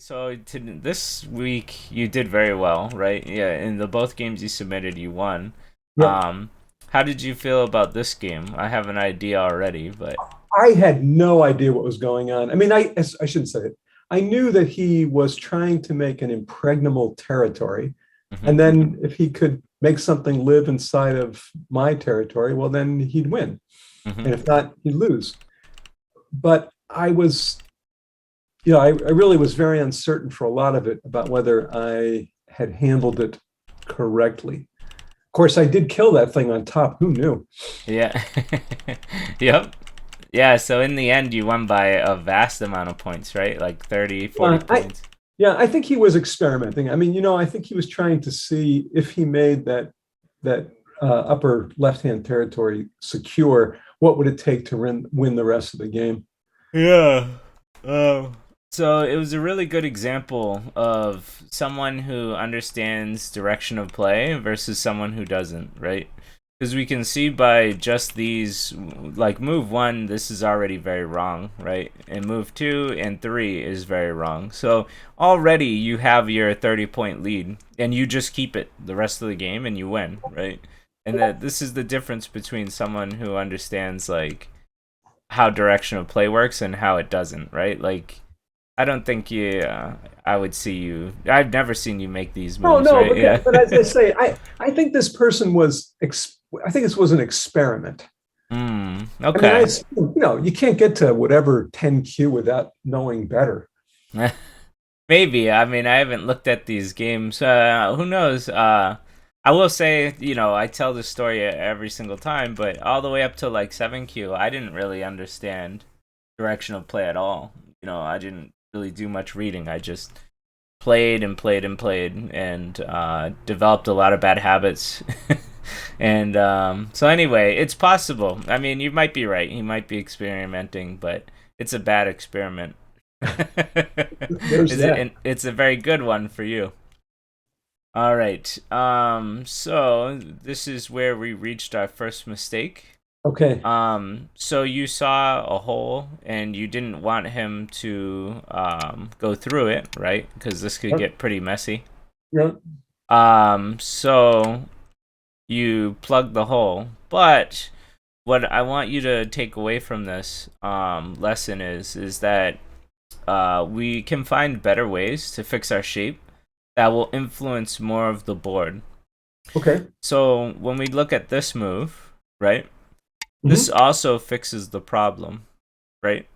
So this week you did very well, right? Yeah, in the both games you submitted, you won. Yep. How did you feel about this game? I have an idea already, but I had no idea what was going on. I mean, I shouldn't say it. I knew that he was trying to make an impregnable territory. Mhm. And then if he could make something live inside of my territory, well, then he'd win. Mhm. And if not, he'd lose. But I really was very uncertain for a lot of it about whether I had handled it correctly. Of course, I did kill that thing on top. Who knew? Yeah. Yep. Yeah, so in the end you won by a vast amount of points, right? Like 30, 40 Uh, I, points. Yeah, I think he was experimenting. I mean, I think he was trying to see if he made that upper left-hand territory secure, what would it take to win the rest of the game? Yeah. Oh. So it was a really good example of someone who understands direction of play versus someone who doesn't, right? Because we can see by just these, like move one, this is already very wrong, right? And move two and three is very wrong. So already you have your 30-point lead, and you just keep it the rest of the game and you win, right? And that this is the difference between someone who understands, like, how direction of play works and how it doesn't, right? Like, I don't think I would see you. I've never seen you make these No, moves, no, right? but Yeah. but as I say, I think this person I think this was an experiment. I mean, Okay. you can't get to whatever 10Q without knowing better. Maybe. I mean, I haven't looked at these games. Who knows? I will say, I tell this story every single time, but all the way up to like 7Q, I didn't really understand direction of play at all. I didn't really do much reading. I just played and played and played and developed a lot of bad habits. And so anyway, it's possible. I mean, you might be right. He might be experimenting, but it's a bad experiment. There's that. It's a very good one for you. All right. So this is where we reached our first mistake. Okay. So you saw a hole and you didn't want him to go through it, right? Because this could Yep. get pretty messy. Yep. So you plug the hole. But what I want you to take away from this lesson is that we can find better ways to fix our shape that will influence more of the board. Okay. So when we look at this move, right, this Hmm. also fixes the problem, right?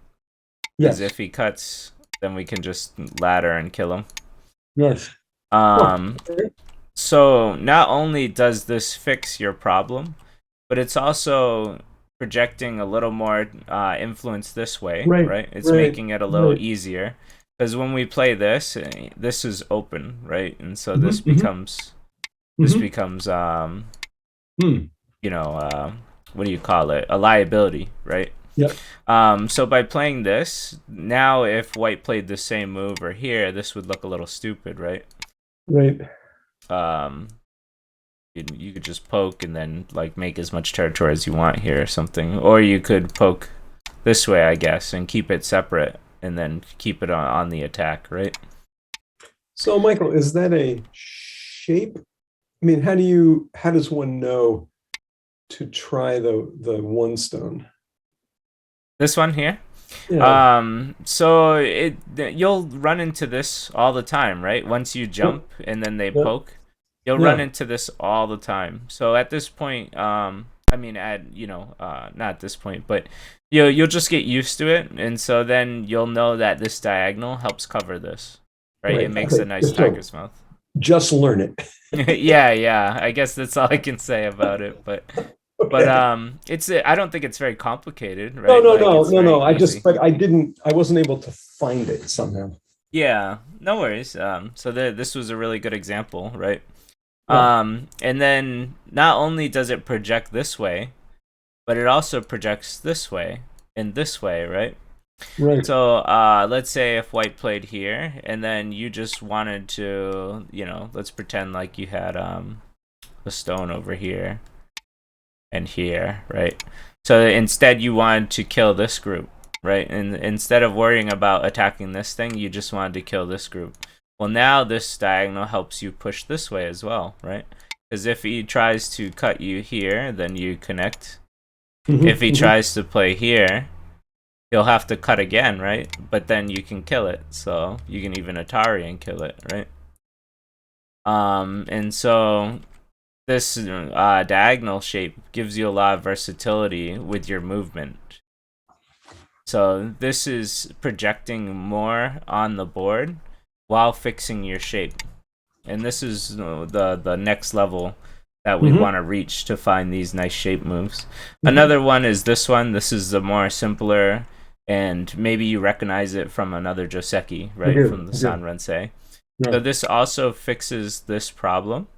Because Yes. if he cuts, then we can just ladder and kill him. Yes. Oh, Um, okay. so not only does this fix your problem, but it's also projecting a little more influence this way, Right. right? It's Right. making it a little Right. easier because when we play this, this is open, right? And so Hmm. Hmm. this Hmm. becomes Hmm. you know what do you call it? A liability, right? Yep. So by playing this, now if white played the same move or here, this would look a little stupid, right? Right. Um, you could just poke and then like make as much territory as you want here or something, or you could poke this way, I guess, and keep it separate and then keep it on the attack, right? So, Michael, is that a shape? I mean, how does one know to try the one stone? This one here. Yeah. So you'll run into this all the time, right? Once you Yep. jump and then they Yep. poke, you'll run Yeah. into this all the time. So at this point, I mean, not at this point, but you'll just get used to it, and so then you'll know that this diagonal helps cover this, right? It Right. makes a Okay. nice So tiger's mouth. just learn it. Yeah, yeah. I guess that's all I can say about it, but Okay. I don't think it's very complicated, No, right? no, Like no, it's no, very no. easy. But I wasn't able to find it somehow. Yeah, no worries. So this was a really good example, right? Yeah. And then not only does it project this way, but it also projects this way and this way, right? Right. So let's say if white played here, and then you just wanted to, let's pretend like you had a stone over here and here, right? So instead you wanted to kill this group. right? And instead of worrying about attacking this thing, you just wanted to kill this group. Well, now this diagonal helps you push this way as well, right? Because if he tries to cut you here, then you connect. If he tries to play here, he'll have to cut again, right? But then you can kill it, so you can even Atari and kill it, right? And so this diagonal shape gives you a lot of versatility with your movement. So this is projecting more on the board while fixing your shape. And this is the next level that we want to reach to find these nice shape moves. Another one is this one. This is the more simpler, and maybe you recognize it from another Joseki, right? From the Sanrensei. Yeah. So this also fixes this problem,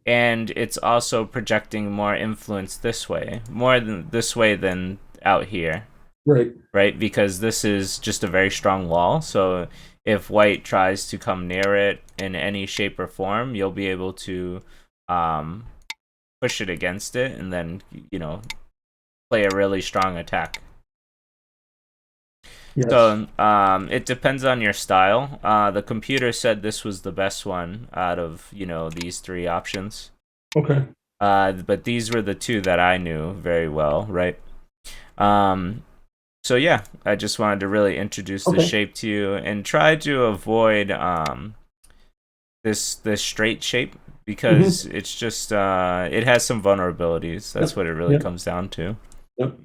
and it's also projecting more influence this way, more than this way than out here. Right, because this is just a very strong wall, so if white tries to come near it in any shape or form, you'll be able to push it against it and then, you know, play a really strong attack. Yes. So it depends on your style. The computer said this was the best one out of, you know, these three options. Okay. But these were the two that I knew very well, right? So yeah, I just wanted to really introduce the shape to you and try to avoid this straight shape, because it's just it has some vulnerabilities. That's what it really comes down to. Yep.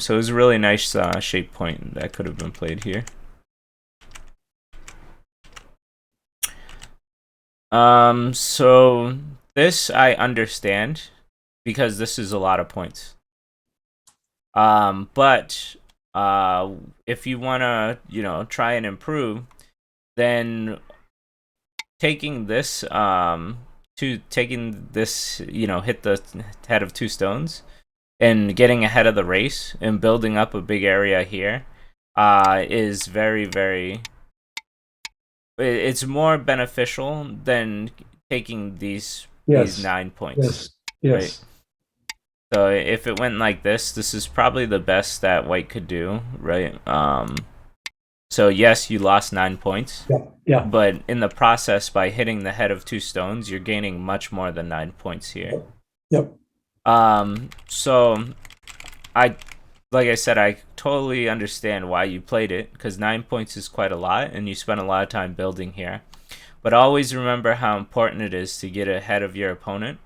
So it was a really nice shape point that could have been played here. So this I understand, because this is a lot of points. But if you want to, you know, try and improve, then taking this, you know, hit the head of two stones and getting ahead of the race and building up a big area here, is very, very, it's more beneficial than taking these 9 points. Yes. Right? So if it went like this is probably the best that white could do, right? So yes, you lost 9 points. Yeah. But in the process, by hitting the head of two stones, you're gaining much more than 9 points here. Yep. So like I said, I totally understand why you played it, because 9 points is quite a lot, and you spent a lot of time building here. But always remember how important it is to get ahead of your opponent.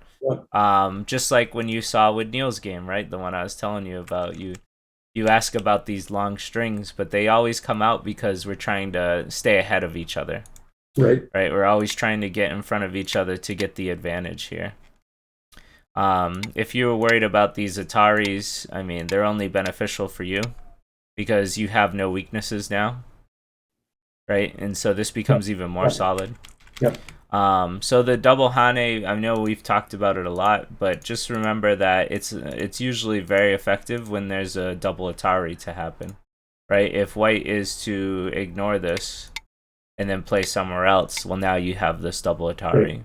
Just like when you saw with Neil's game, right? The one I was telling you about. You ask about these long strings, but they always come out because we're trying to stay ahead of each other. Right. We're always trying to get in front of each other to get the advantage here. If you were worried about these Ataris, I mean, they're only beneficial for you because you have no weaknesses now, right? And so this becomes even more solid. Yep. So the double Hane, I know we've talked about it a lot, but just remember that it's usually very effective when there's a double Atari to happen, right? If white is to ignore this and then play somewhere else, well, now you have this double Atari.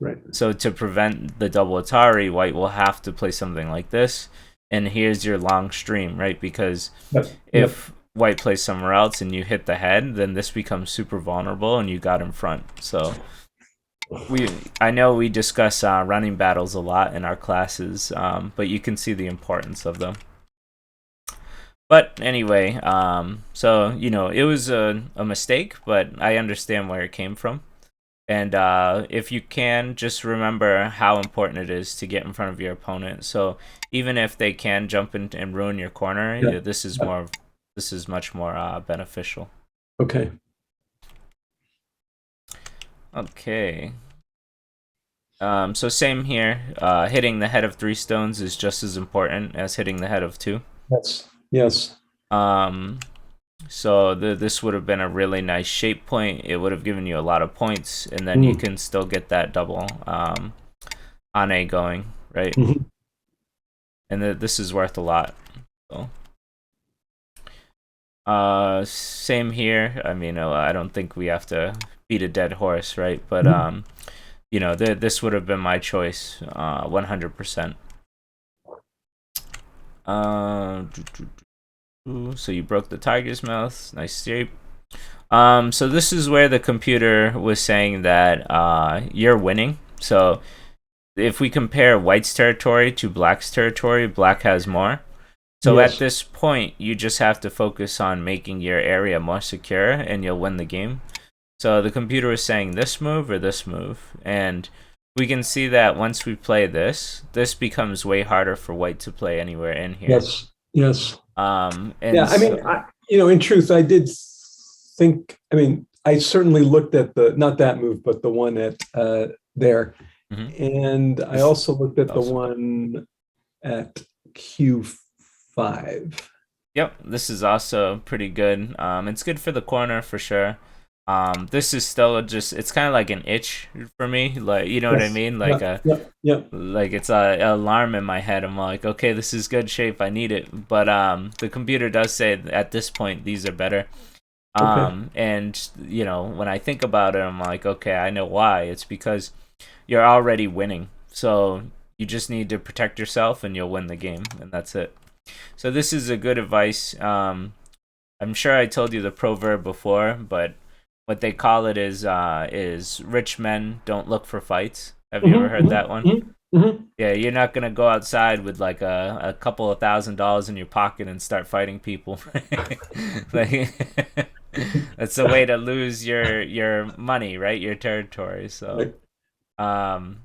Right. So to prevent the double Atari, white will have to play something like this, and here's your long stream, right? Because if white plays somewhere else and you hit the head, then this becomes super vulnerable and you got in front. So I know we discuss running battles a lot in our classes, but you can see the importance of them. But anyway, so, you know, it was a mistake, but I understand where it came from. And if you can, just remember how important it is to get in front of your opponent. So even if they can jump in and ruin your corner, this is much more beneficial. Okay. So same here. Hitting the head of 3 stones is just as important as hitting the head of 2. Yes. So this would have been a really nice shape point. It would have given you a lot of points, and then you can still get that double Hane going, right? And this is worth a lot. So. Same here. I mean, I don't think we have to beat a dead horse, right? But you know, this would have been my choice, 100%. Ooh, so you broke the tiger's mouth. Nice shape. So this is where the computer was saying that you're winning. So if we compare white's territory to black's territory, black has more. So at Yes. this point, you just have to focus on making your area more secure, and you'll win the game. So the computer was saying this move or this move, and we can see that once we play this, this becomes way harder for white to play anywhere in here. Yes. Yes. And Yeah. I mean, so, in truth, I did think, I mean, I certainly looked at the, not that move, but the one at there. mhm. And I This also looked at the also good. one at Q5. Yep, this is also pretty good. It's good for the corner for sure. This is still just it's kind of like an itch for me, like you know what I Yes. mean, Yeah. Yeah. Yeah. like it's a alarm in my head. I'm like, okay, this is good shape. I need it. But the computer does say at this point these are better. Okay. And you know, when I think about it, I'm like, okay, I know why. It's because you're already winning. So you just need to protect yourself and you'll win the game, and that's it. So this is a good advice. I'm sure I told you the proverb before, but what they call it is rich men don't look for fights. Have you ever Mhm, heard mhm, that one? mhm, mhm. Yeah, you're not gonna go outside with like a couple of $1,000 in your pocket and start fighting people. Like that's a way to lose your money, right? Your territory. Right. Um,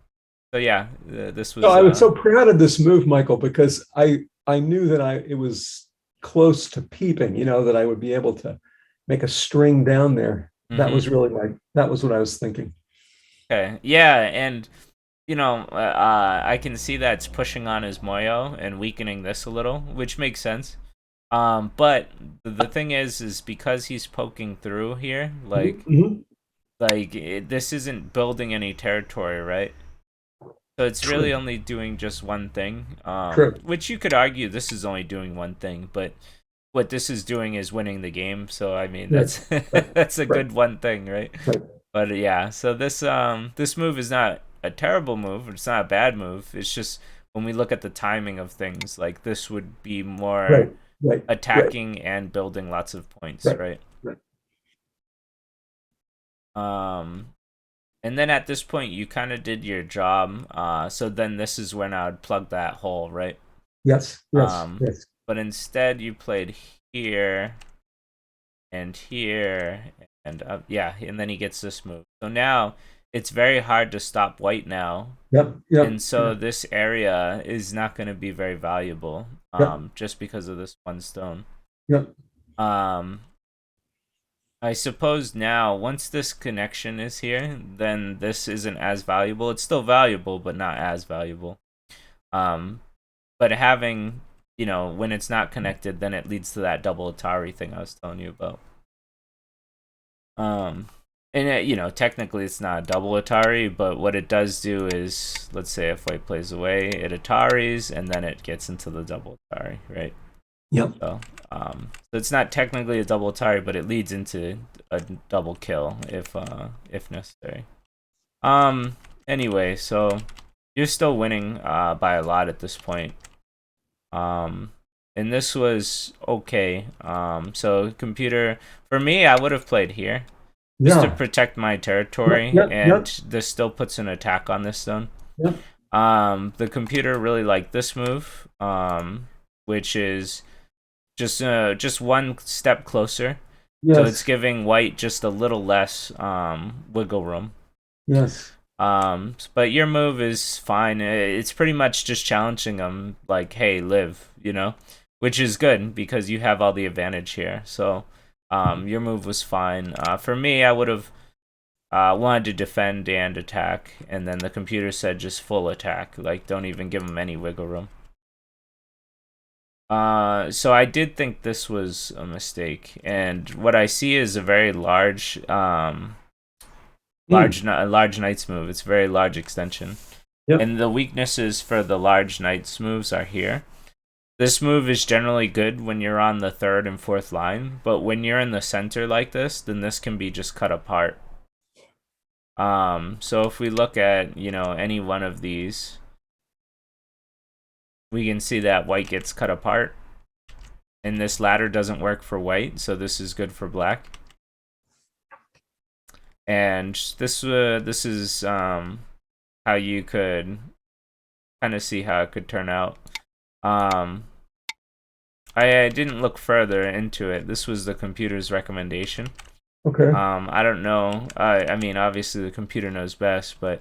so yeah, this So was I was so proud of this move, Michael, because I knew that it was close to peeping, that I would be able to make a string down there. mhm. That was what I was thinking. Okay, yeah, and I can see that it's pushing on his Moyo and weakening this a little, which makes sense. But the thing is because he's poking through here, Mhm, mhm. this isn't building any territory, right? So it's really True, only doing just one thing. true. Which you could argue this is only doing one thing, but what this is doing is winning the game. So I mean, Right, that's right, that's a right, good one thing, right? right, But yeah, so this move is not a terrible move. It's not a bad move. It's just when we look at the timing of things, like this would be more right, right, right, attacking and building lots of points, right, right? right. Um, and then at this point, you kind of did your job. So then this is when I would plug that hole, right? Yes, yes, Um, yes. but instead you played here and here and yeah, and then he gets this move. So now it's very hard to stop white now, Yep, yep, and so yep, this area is not going to be very valuable, yep, just because of this one stone. yep. Um, I suppose now once this connection is here, then this isn't as valuable. It's still valuable, but not as valuable. Um, but having when it's not connected, then it leads to that double Atari thing I was telling you about. Um, and technically it's not a double Atari, but what it does do is, let's say if white plays away, it Ataris, and then it gets into the double Atari, right? Yep. So it's not technically a double Atari, but it leads into a double kill if necessary. Um, anyway, so you're still winning by a lot at this point. Um, and this was okay. So computer, for me, I would have played here just to Yeah. protect my Yep, territory, yep, and yep, this still puts an attack on this stone. yep. The computer really liked this move, which is just one step closer. So it's Yes, giving white just a little less wiggle room. yes. But your move is fine. It's pretty much just challenging them, like, hey, live, which is good because you have all the advantage here. So, your move was fine. For me, I would have wanted to defend and attack, and then the computer said just full attack, like, don't even give them any wiggle room. So I did think this was a mistake, and what I see is a very Mm, large knight's move. It's a very large extension. yep. And the weaknesses for the large knight's moves are here. This move is generally good when you're on the third and fourth line, but when you're in the center like this, then this can be just cut apart. So if we look at, any one of these, we can see that white gets cut apart. and this ladder doesn't work for white, so this is good for black. And this is how you could kind of see how it could turn out. I didn't look further into it. This was the computer's recommendation. Okay. I don't know. I mean, obviously the computer knows best, but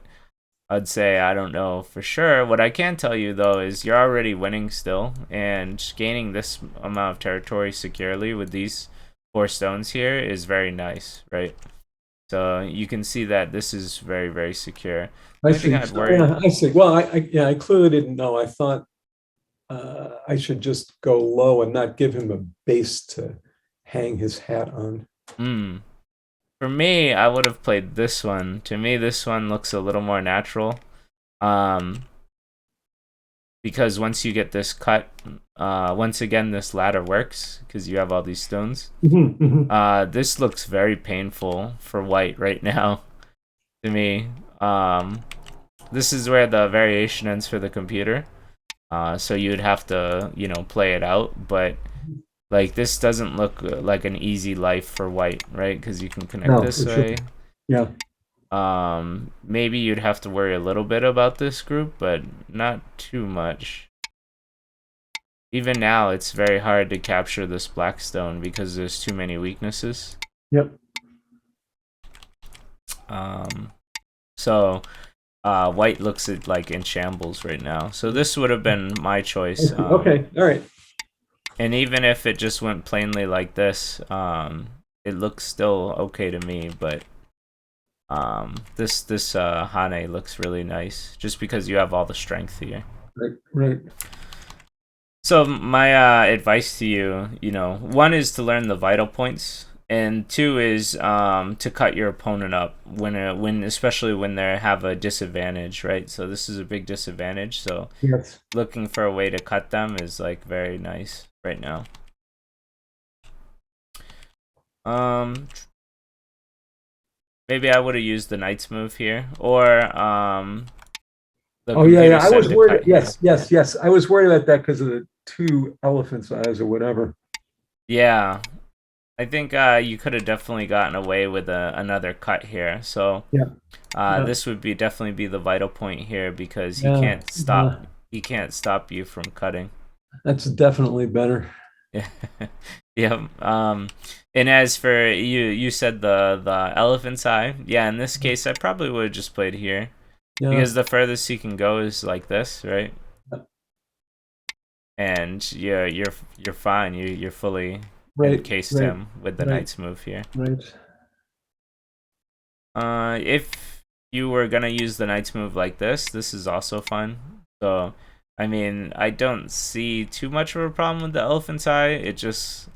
I'd say I don't know for sure. What I can tell you though is you're already winning still, and gaining this amount of territory securely with these 4 stones here is very nice, right? So you can see that this is very, very secure. I The only thing see. I'd So, worry. yeah, I see. Well, I clearly didn't know. I thought I should just go low and not give him a base to hang his hat on. Hmm. For me, I would have played this one. To me, this one looks a little more natural. Um, because once you get this cut, once again, this ladder works because you have all these stones. Mhm, mhm. This looks very painful for white right now to me. This is where the variation ends for the computer. So you'd have to, play it out, but like this doesn't look like an easy life for white, right? Because you can connect No, this for sure. way. Yeah. Maybe you'd have to worry a little bit about this group, but not too much. Even now, it's very hard to capture this black stone because there's too many weaknesses. Yep. So white looks at like in shambles right now. So this would have been my choice. Okay. All right. And even if it just went plainly like this, it looks still okay to me. But this Hane looks really nice just because you have all the strength here. Right. Right. So my advice to you, one is to learn the vital points, and two is to cut your opponent up when especially when they have a disadvantage, right? So this is a big disadvantage. So Yes. looking for a way to cut them is like very nice right now. Maybe I would have used the knight's move here, or the Oh yeah, computer yeah. I said was to worried. cut here. Yes, yes, yes. I was worried about that because of the two elephants' eyes or whatever. Yeah, I think you could have definitely gotten away with another cut here. So Yeah. Yeah. this would definitely be the vital point here because he Yeah. can't Yeah. stop you from cutting. That's definitely better. Yeah. Yeah. And as for you said the elephant's eye. Yeah, in this case I probably would have just played here. Yeah. Because the furthest he can go is like this, right? And yeah, you're fine. You're fully Right. encased Right. him with the Right. knight's move here. Right. If you were gonna use the knight's move like this is also fun. So, I mean, I don't see too much of a problem with the elephant's eye. It just,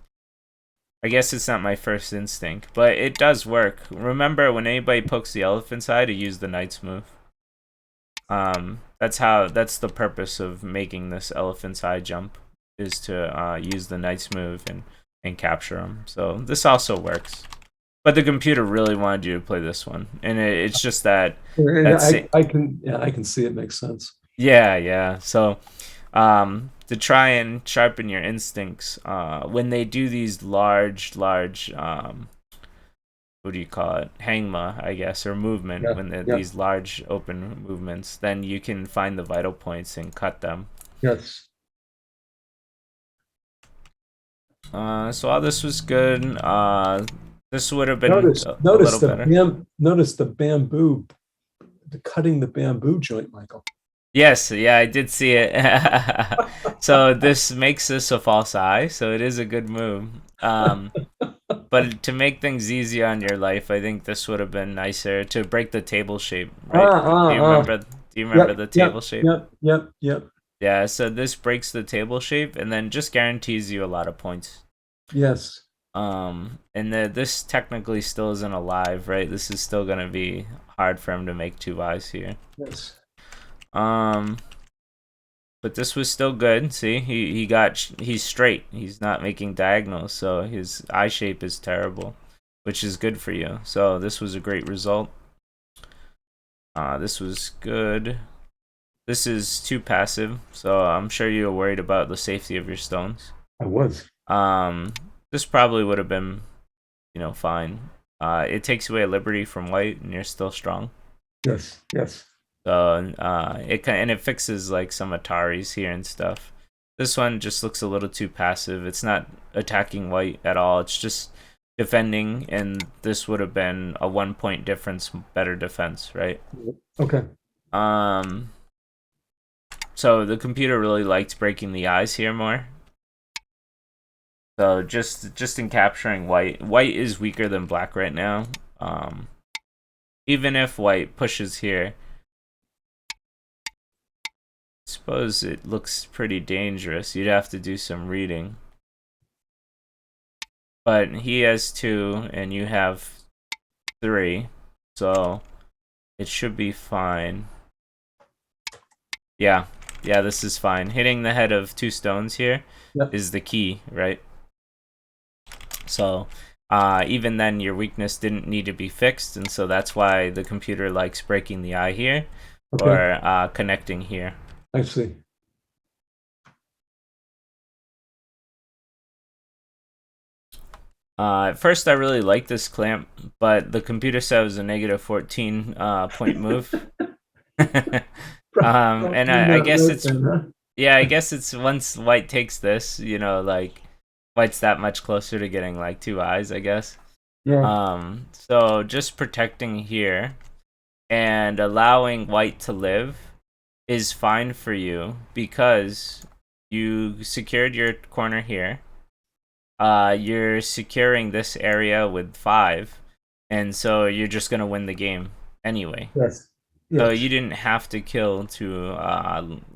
I guess it's not my first instinct, but it does work. Remember, when anybody pokes the elephant's eye, to use the knight's move. That's the purpose of making this elephant's eye jump, is to use the knight's move and capture him. So this also works. But the computer really wanted you to play this one, and it's just that I can see it makes sense. yeah. So to try and sharpen your instincts, when they do these large what do you call it, hangma, I guess, or movement, Yeah. when Yeah. these large open movements, then you can find the vital points and cut them. Yes. So all this was good. This would have been Notice, a notice little the better. notice the bamboo, the cutting the bamboo joint, Michael. Yes, yeah, I did see it. So this makes this a false eye, so it is a good move. But to make things easier on your life, I think this would have been nicer to break the table shape, right? Do you remember Yep, the yep, table shape? yep, yep, yep. Yeah, so this breaks the table shape and then just guarantees you a lot of points. Yes. And this technically still isn't alive, right? This is still gonna be hard for him to make 2 eyes here. Yes. But this was still good. See, he's straight. He's not making diagonals, so his eye shape is terrible, which is good for you. So this was a great result. This was good. This is too passive, so I'm sure you're worried about the safety of your stones. I was. Um, this probably would have been, fine. It takes away a liberty from white, and you're still strong. Yes. Yes. So it fixes like some Ataris here and stuff. This one just looks a little too passive. It's not attacking white at all. It's just defending, and this would have been a 1 point difference, better defense, right? Okay. Um, so the computer really liked breaking the eyes here more. So just in capturing white, white is weaker than black right now. Even if white pushes here, suppose it looks pretty dangerous. You'd have to do some reading. But he has 2 and you have 3, so it should be fine. Yeah, this is fine. Hitting the head of 2 stones here is the key, right? So even then your weakness didn't need to be fixed, and so that's why the computer likes breaking the eye here, or connecting here. I see. At first I really liked this clamp, but the computer said it was a negative 14 point move. And I guess it's yeah, I guess it's once white takes this, like white's that much closer to getting like 2 eyes, I guess. Yeah. So just protecting here and allowing white to live is fine for you because you secured your corner here. You're securing this area with 5, and so you're just gonna win the game anyway. Yes. So Yes. you didn't have to kill to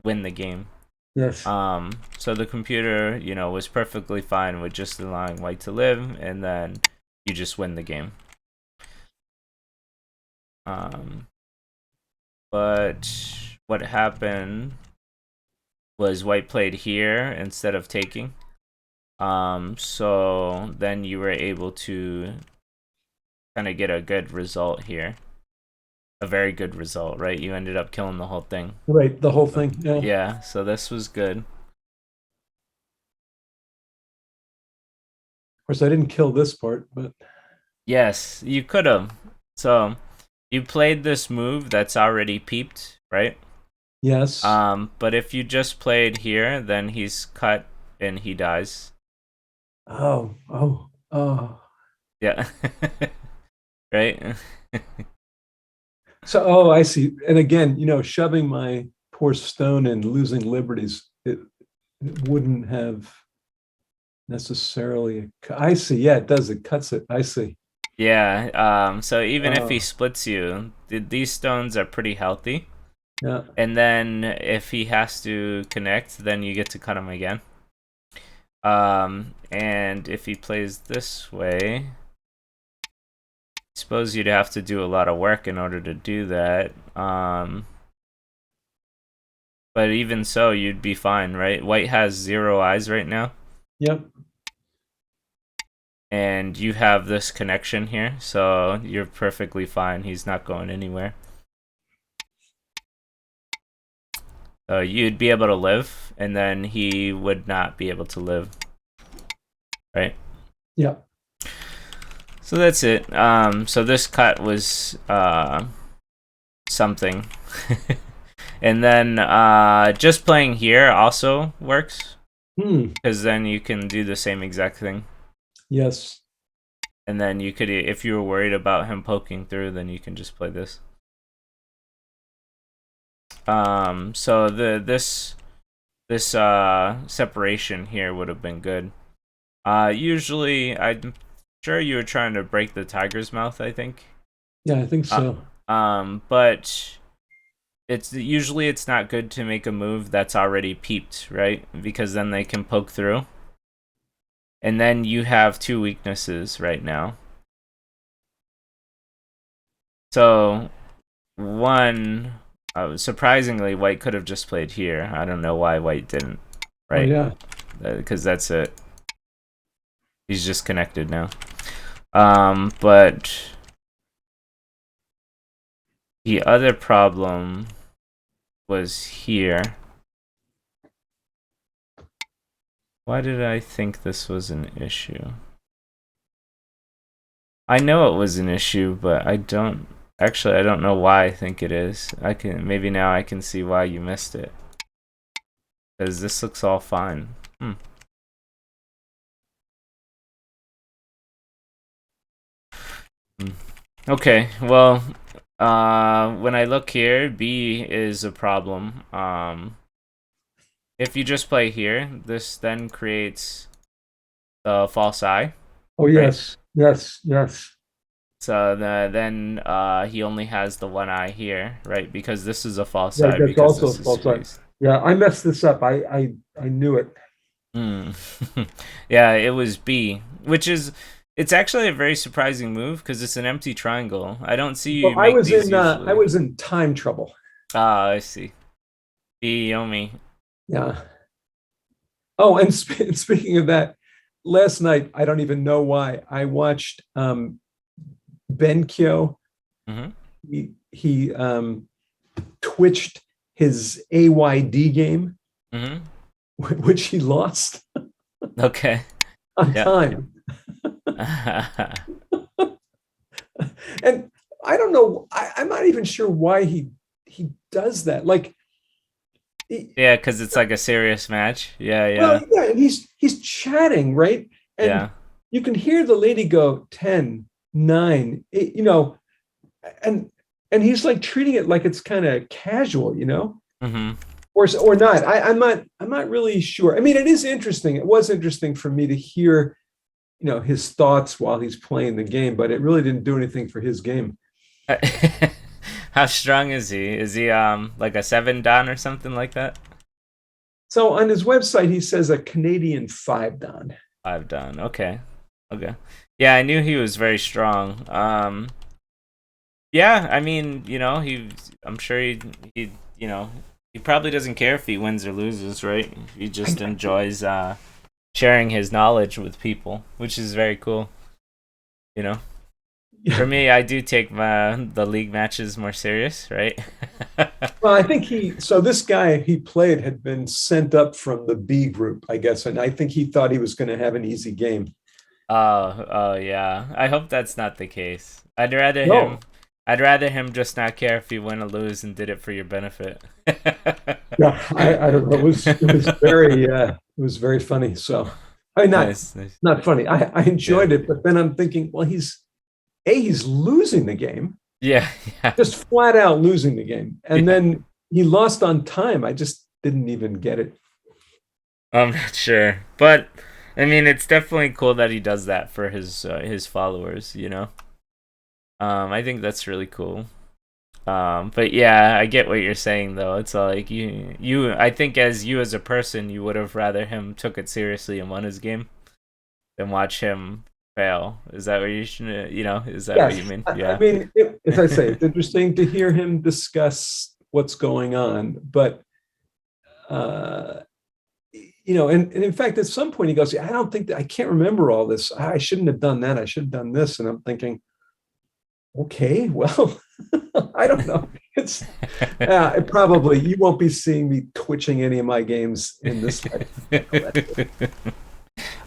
win the game. Yes. So the computer, was perfectly fine with just allowing white to live, and then you just win the game. But what happened was white played here instead of taking. So then you were able to kind of get a good result here. A very good result, right? You ended up killing the whole thing. Right. The whole thing. Yeah. Yeah, so this was good. Of course, I didn't kill this part, but Yes, you could have. So you played this move that's already peeped, right? yes. But if you just played here, then he's cut and he dies. Oh. Yeah. Right? So, I see. And again, shoving my poor stone and losing liberties, it wouldn't have necessarily. I see. Yeah, it does. It cuts it. I see. Yeah, so even if he Oh, splits you, these stones are pretty healthy. yeah. And then if he has to connect, then you get to cut him again. And if he plays this way, I suppose you'd have to do a lot of work in order to do that. But even so, you'd be fine, right? White has 0 eyes right now. Yep. And you have this connection here, so you're perfectly fine. He's not going anywhere. So you'd be able to live, and then he would not be able to live. Right? Yeah. So that's it. So this cut was something. And then just playing here also works. Because then you can do the same exact thing. Yes. And then you could, if you were worried about him poking through, then you can just play this. So this separation here would have been good. Usually, I'm sure you were trying to break the tiger's mouth, I think. Yeah, I think so. But it's not good to make a move that's already peeped, right? Because then they can poke through. And then you have 2 weaknesses right now. So, one, surprisingly, white could have just played here. I don't know why white didn't, right? Oh, yeah. Because that's it. He's just connected now. But the other problem was here. Why did I think this was an issue? I know it was an issue, but I don't actually. I don't know why I think it is. I can maybe now I can see why you missed it because this looks all fine. Hmm. Hmm. Okay, well, when I look here, B is a problem. If you just play here, this then creates the false eye, Oh, right? yes, yes, yes. So then he only has the one eye here, right? Because this is a false Right, eye that's because also this a is false line. squeezed. Yeah, I messed this up. I knew it. Mm. Yeah, it was B, which is it's actually a very surprising move because it's an empty triangle. I don't see Well, you make these I usually. was in time trouble. Ah, I see. B Yomi. Yeah. Oh, and speaking of that, last night I don't even know why I watched Benkyo. Mm-hmm. He twitched his AYD game, Mm-hmm. which he lost Okay. on Yep. time. And I don't know. I'm not even sure why he does that. Like, he, Yeah, because it's like a serious match. Yeah, well, yeah, yeah, and he's chatting, right? yeah. And you can hear the lady go 10, 9, 8, and he's like treating it like it's kind of casual, Mm-hmm. or not. I'm not really sure. I mean, it is interesting. It was interesting for me to hear, his thoughts while he's playing the game, but it really didn't do anything for his game. How strong is he? Is he like a 7 dan or something like that? So on his website, he says a Canadian 5 dan. 5 dan. Okay. Okay. Yeah, I knew he was very strong. Yeah, I mean, I'm sure he, he probably doesn't care if he wins or loses, right? He just I, enjoys sharing his knowledge with people, which is very cool, you know. For me, I do take the league matches more serious, right? well, I think so this guy he played had been sent up from the B group, I guess, and I think he thought he was going to have an easy game. Oh yeah. I hope that's not the case. No, I'd rather him just not care if you win or lose and did it for your benefit. yeah, I don't know. It was very funny. So, I mean, Nice, nice. not funny. I Yeah. enjoyed it, but then I'm thinking, well, he's losing the game, Yeah, yeah. just flat out losing the game, and Yeah. then he lost on time. I just didn't even get it. I'm not sure. But I mean, it's definitely cool that he does that for his followers, you know? I think that's really cool. But yeah, I get what you're saying though. It's like I think as you as a person, you would have rather him took it seriously and won his game than watch him fail. Is that what you should, is that what you Yes, mean? I Yeah. mean, as I say, it's interesting to hear him discuss what's going on, but uh, and in fact, at some point he goes, "I don't think that I can't remember all this. I shouldn't have done that. I should have done this." And I'm thinking, okay, well, I don't know. Probably you won't be seeing me twitching any of my games in this life.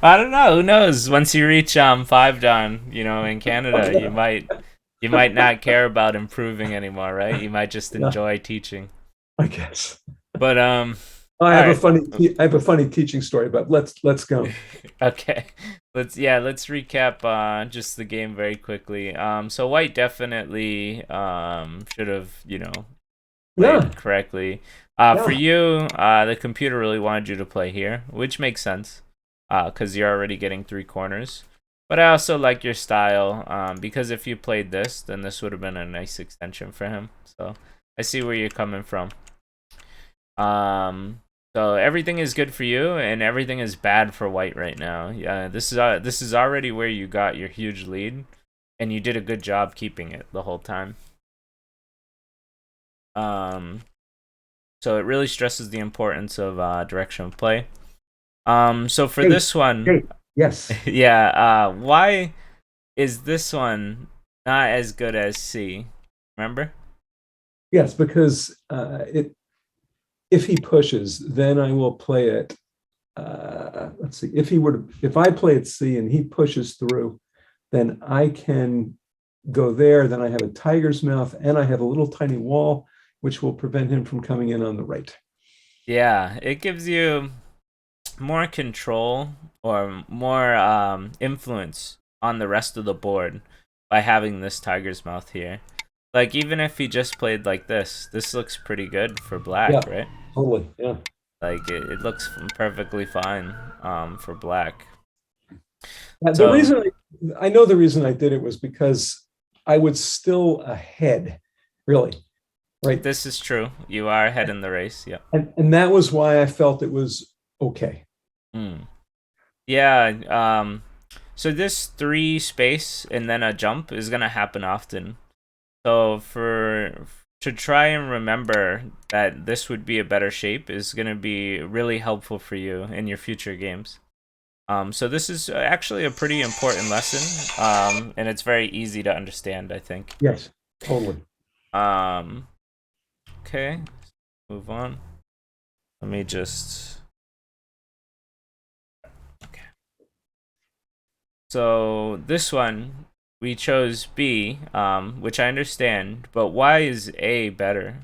I don't know. Who knows? Once you reach 5 dan, in Canada, you might not care about improving anymore, right? You might just Yeah, enjoy teaching. I guess. But I all have a right. funny I have a funny teaching story, but let's go. Okay. Let's recap just the game very quickly. So White definitely should have, Yeah, played correctly. For yeah. you, the computer really wanted you to play here, which makes sense. Because you're already getting 3 corners. But I also like your style, because if you played this, then this would have been a nice extension for him. So I see where you're coming from. Um, so everything is good for you, and everything is bad for White right now. Yeah, this is already where you got your huge lead, and you did a good job keeping it the whole time. Um, so it really stresses the importance of direction of play. So for Hey, this one, hey, yes, yeah, why is this one not as good as C? Remember? yes, because if he pushes, then I will play it let's see, if I play at C and he pushes through, then I can go there. Then I have a tiger's mouth and I have a little tiny wall, which will prevent him from coming in on the right. Yeah, it gives you more control or more influence on the rest of the board by having this tiger's mouth here. Like, even if he just played like this looks pretty good for Yeah, black, right? totally. Yeah. Like, it looks perfectly fine for black. The So reason I know the reason I did it was because I was still ahead, really, right? this is true. You are ahead in the race. Yeah. And that was why I felt it was okay. Mm. Yeah. So this 3 space and then a jump is gonna happen often. So to try and remember that this would be a better shape is gonna be really helpful for you in your future games. So this is actually a pretty important lesson, and it's very easy to understand, I think. Yes, totally. Um, okay, move on. Let me just. Okay. So this one we chose B, which I understand, but why is A better?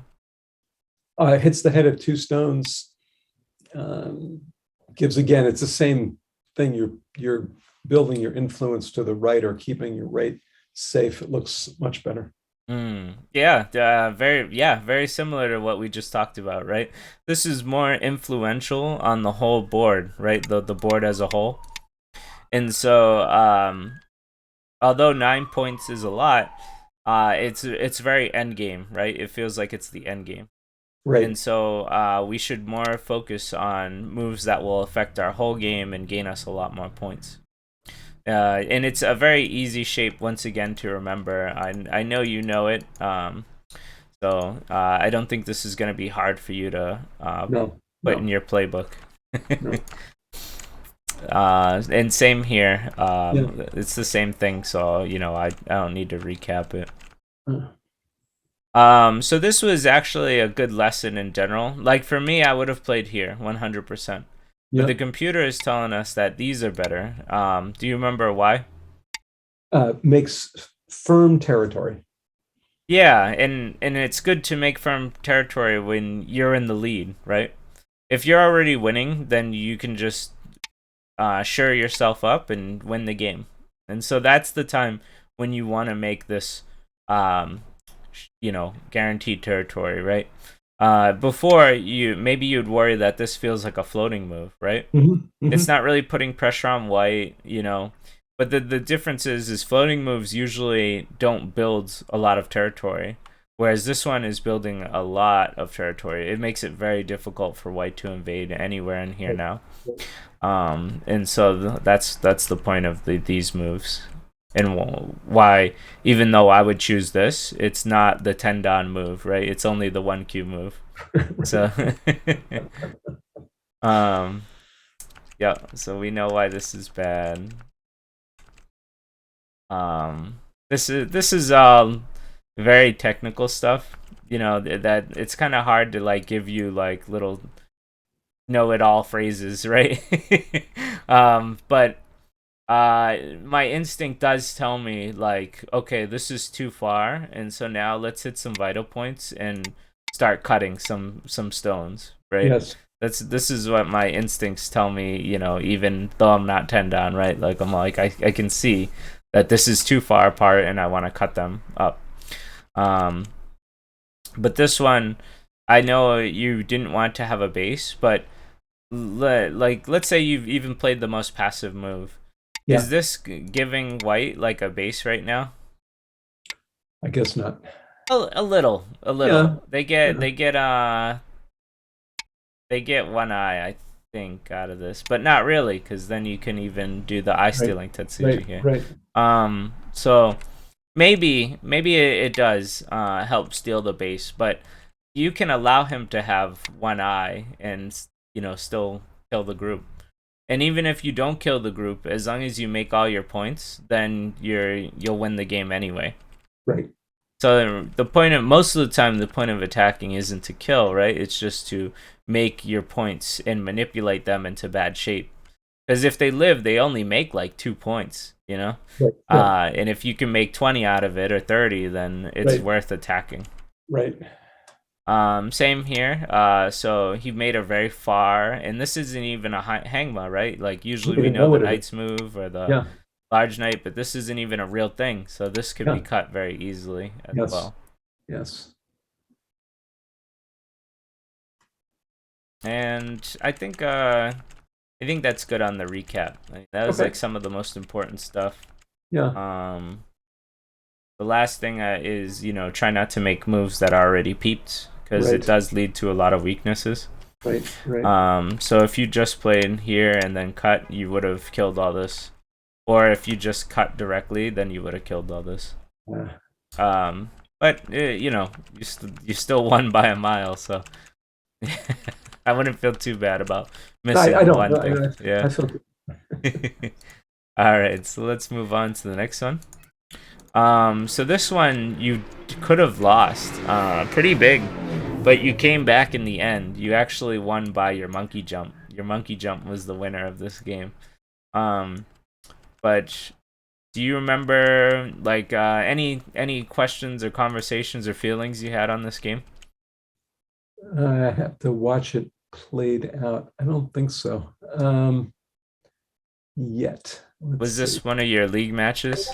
Hits the head of 2 stones. Um, Gives again, it's the same thing. You're building your influence to the right or keeping your right safe. It looks much better. Yeah, very similar to what we just talked about, right? This is more influential on the whole board, right? The board as a whole. And so, although 9 points is a lot, it's very end game, right? It feels like it's the end game. Right. And so we should more focus on moves that will affect our whole game and gain us a lot more points. And it's a very easy shape once again to remember. I know you know it, so I don't think this is going to be hard for you to No, put in no, your playbook. no. And same here. Yeah. It's the same thing, so I don't need to recap it. Uh, So this was actually a good lesson in general. Like for me, I would have played here 100%. But yeah. the computer is telling us that these are better. Do you remember why? Makes firm territory. Yeah, and it's good to make firm territory when you're in the lead, right? If you're already winning, then you can just shore yourself up and win the game. And so that's the time when you want to make this, guaranteed territory, right? Before maybe you'd worry that this feels like a floating move, right? Mhm, It's mhm. not really putting pressure on white. But the difference is floating moves usually don't build a lot of territory, whereas this one is building a lot of territory. It makes it very difficult for white to invade anywhere in here now. And so that's the point of these moves, and why even though I would choose this, it's not the 10 don move, right? It's only the 1Q move. So, um, yeah. So we know why this is bad. This is very technical stuff. That it's kind of hard to like give you like little know-it-all phrases, right? But my instinct does tell me like, okay, this is too far, and so now let's hit some vital points and start cutting some stones, right? Yes. This is what my instincts tell me, even though I'm not 10 down, right? Like I'm like I can see that this is too far apart and I want to cut them up. Um, but this one, I know you didn't want to have a base, but let's say you've even played the most passive move. Yeah. Is this giving white like a base right now? I guess not. A little, a Yeah. little. They get Yeah. they get they get one eye, I think, out of this, but not really, because then you can even do the eye Right. stealing Tetsuji Right. here. Right. So maybe it does help steal the base, but you can allow him to have one eye and still kill the group. And even if you don't kill the group, as long as you make all your points, then you'll win the game anyway. Right. So the point of most of the time, the point of attacking isn't to kill, right? It's just to make your points and manipulate them into bad shape. Because if they live, they only make like 2 points, you know? Right. Right. And if you can make 20 out of it or 30, then it's Right. worth attacking. Right. Same here. So he made a very far, and this isn't even a hangma, right? Like I usually don't we even know know the what it is. knight's move or the Yeah. large knight, but this isn't even a real thing. So this could be Yeah. cut very easily as Yes. well. Yes. And I think that's good on the recap. Like, that was Okay. like some of the most important stuff. Yeah. The last thing is, try not to make moves that are already peeped, because it Right. does lead to a lot of weaknesses. Right. Right. So if you just played here and then cut, you would have killed all this. Or if you just cut directly, then you would have killed all this. But you still won by a mile, so I wouldn't feel too bad about missing I don't. one thing. I Yeah. feel good. All right, so let's move on to the next one. So this one you could have lost, pretty big, but you came back in the end. You actually won by your monkey jump. Your monkey jump was the winner of this game. But do you remember like any questions or conversations or feelings you had on this game? I have to watch it played out. I don't think so. Yet. Let's Was see. this one of your league matches?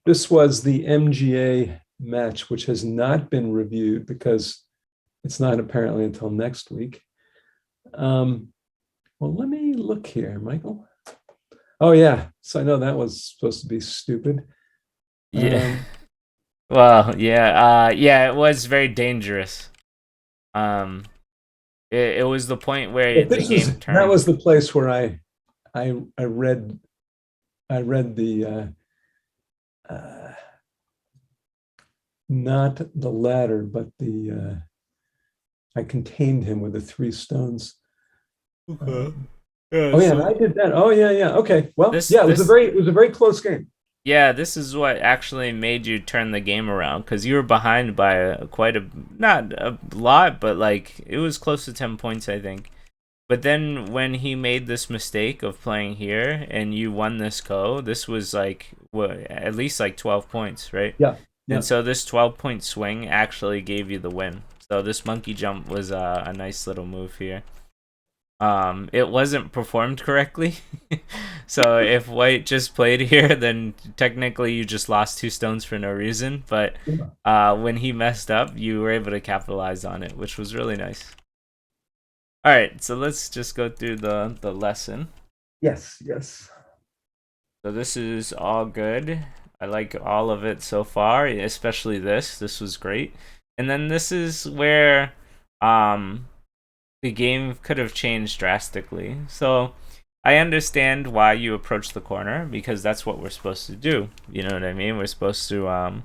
This was the MGA match, which has not been reviewed because it's not apparently until next week. Well, let me look here, Michael. Oh, yeah. So I know that was supposed to be stupid. Yeah. Well, yeah. Yeah, it was very dangerous. It was the point where the game turned. That was the place where I read the not the ladder, but the I contained him with the 3 stones. Okay. Oh yeah, I did that. Oh yeah, yeah. Okay. Well, yeah, it was a very close game. Yeah, this is what actually made you turn the game around, because you were behind by not a lot, but like it was close to 10 points, I think. But then when he made this mistake of playing here and you won this this was like at least like 12 points, right? Yeah. Yeah. And so this 12-point swing actually gave you the win. So this monkey jump was a nice little move here. It wasn't performed correctly. So if white just played here, then technically you just lost 2 stones for no reason. But when he messed up, you were able to capitalize on it, which was really nice. All right, so let's just go through the lesson. Yes, yes. So this is all good. I like all of it so far, especially this. This was great. And then this is where the game could have changed drastically. So I understand why you approach the corner, because that's what we're supposed to do. You know what I mean? We're supposed to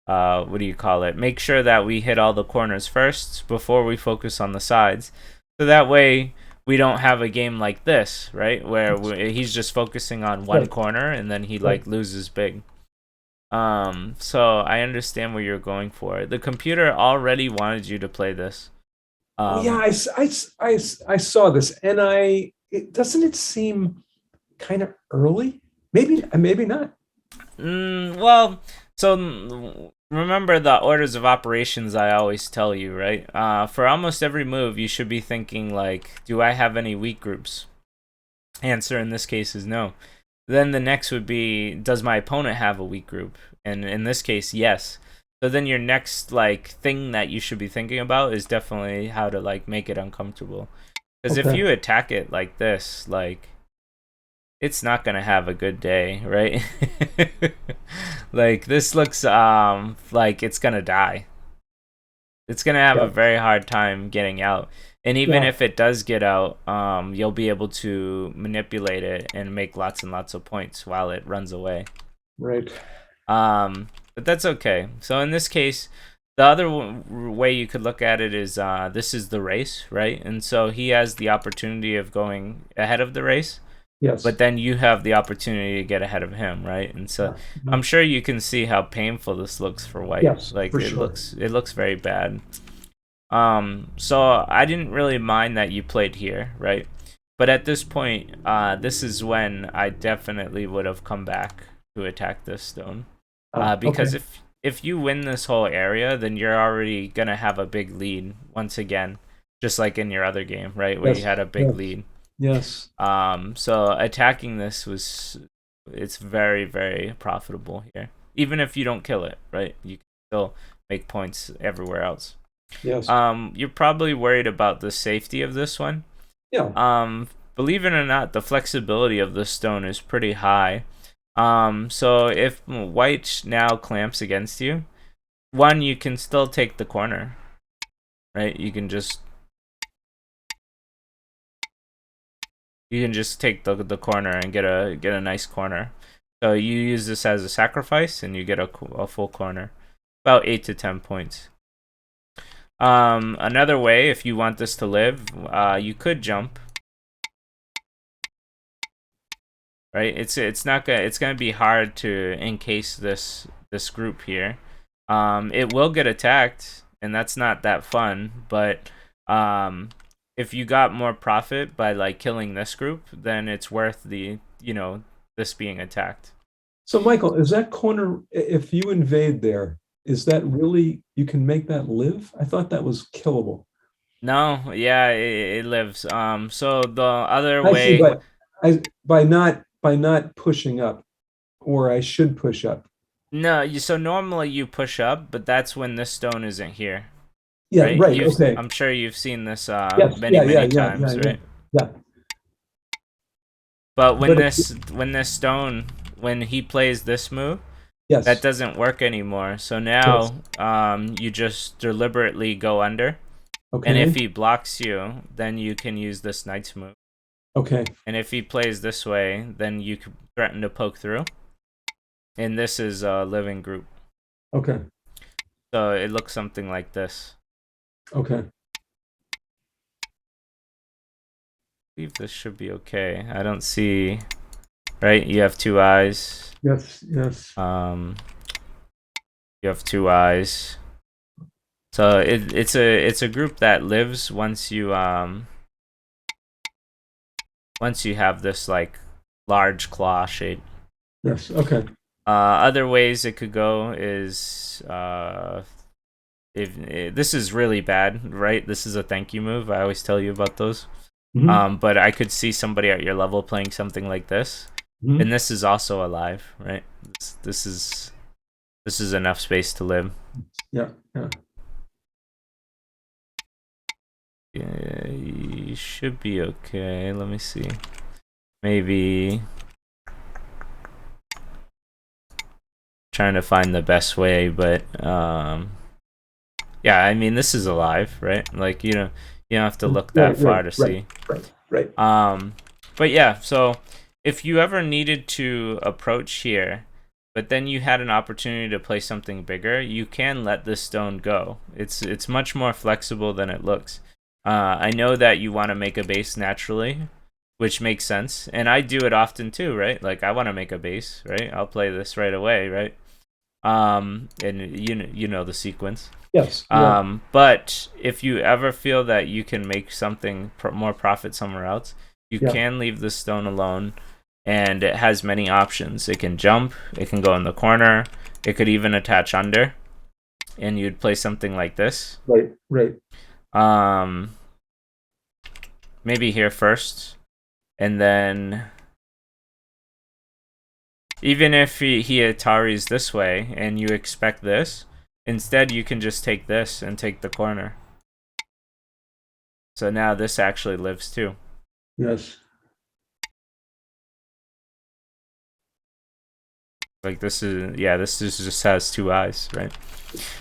what do you call it? Make sure that we hit all the corners first before we focus on the sides. So that way we don't have a game like this, right? Where he's just focusing on one corner and then he like loses big. So I understand where you're going for. The computer already wanted you to play this. Yeah, I saw this, and doesn't it seem kind of early? Maybe not. Well, so remember the orders of operations I always tell you, right? For almost every move, you should be thinking like, do I have any weak groups? Answer in this case is no. Then the next would be, does my opponent have a weak group? And in this case, yes. So then your next like thing that you should be thinking about is definitely how to like make it uncomfortable. Because if you attack it like this, like it's not gonna have a good day, right? Like this looks like it's gonna die. It's gonna have a very hard time getting out. And even if it does get out, you'll be able to manipulate it and make lots and lots of points while it runs away. Right. But that's okay. So in this case, the other way you could look at it is this is the race, right? And so he has the opportunity of going ahead of the race. Yes. But then you have the opportunity to get ahead of him, right? And so I'm sure you can see how painful this looks for white. Yes, like for it sure. looks very bad. So I didn't really mind that you played here, right? But at this point, this is when I definitely would have come back to attack this stone. Okay. Because if you win this whole area, then you're already gonna have a big lead once again, just like in your other game, right, where you Yes. had a big Yes. lead. Yes. So attacking this it's very, very profitable here. Even if you don't kill it, right? You can still make points everywhere else. Yes. You're probably worried about the safety of this one. Yeah. Believe it or not, the flexibility of the stone is pretty high. So if white now clamps against you, one, you can still take the corner, right? You can just take the corner and get a nice corner. So you use this as a sacrifice and you get a full corner, about 8 to 10 points. Another way, if you want this to live, you could jump. Right, it's gonna be hard to encase this group here. It will get attacked, and that's not that fun. But if you got more profit by like killing this group, then it's worth this being attacked. So, Michael, is that corner, if you invade there, is that really, you can make that live? I thought that was killable. No, yeah, it lives. So the other I see, way, but by not pushing up, or I should push up. no, so normally you push up, but that's when this stone isn't here, Yeah, right? right. Okay. I'm sure you've seen this Yes. many Yeah, yeah, many yeah, yeah, times, yeah. right? Yeah. But But when this stone, when he plays this move, that yes. doesn't work anymore. So Yes. now you just deliberately go under, and if Okay. he blocks you, then you can use this knight's move. Okay. And if he plays this way, then you can threaten to poke through. And this is a living group, Okay. so it looks something like this. Okay. I believe this should be okay. I don't see. Right, you have two eyes. Yes. Yes. Um, you have two eyes. So it's a group that lives once you have this like large claw shape. Yes. Okay. Other ways it could go is if this is really bad, right? This is a thank you move. I always tell you about those. Hmm. But I could see somebody at your level playing something like this, and Hmm. this is also alive, right? This is enough space to live. Yeah. Yeah. Yeah, you should be okay. Let me see. Maybe trying to find the best way, but yeah, I mean this is alive, right? Like you don't have to look that Right. far Right. to Right. see. Right. Right. But yeah, so if you ever needed to approach here, but then you had an opportunity to play something bigger, you can let this stone go. It's much more flexible than it looks. I know that you want to make a base naturally, which makes sense, and I do it often too, right? Like I want to make a base, right? I'll play this right away, right? And you know the sequence. Yes. Yeah. But if you ever feel that you can make something more profit somewhere else, you Yeah. can leave the stone alone, and it has many options. It can jump, it can go in the corner, it could even attach under, and you'd play something like this. Right. Right. Um, Maybe here first, and then even if he Ataris this way and you expect this, instead you can just take this and take the corner. So now this actually lives too. Yes. Like this is just has two eyes, right?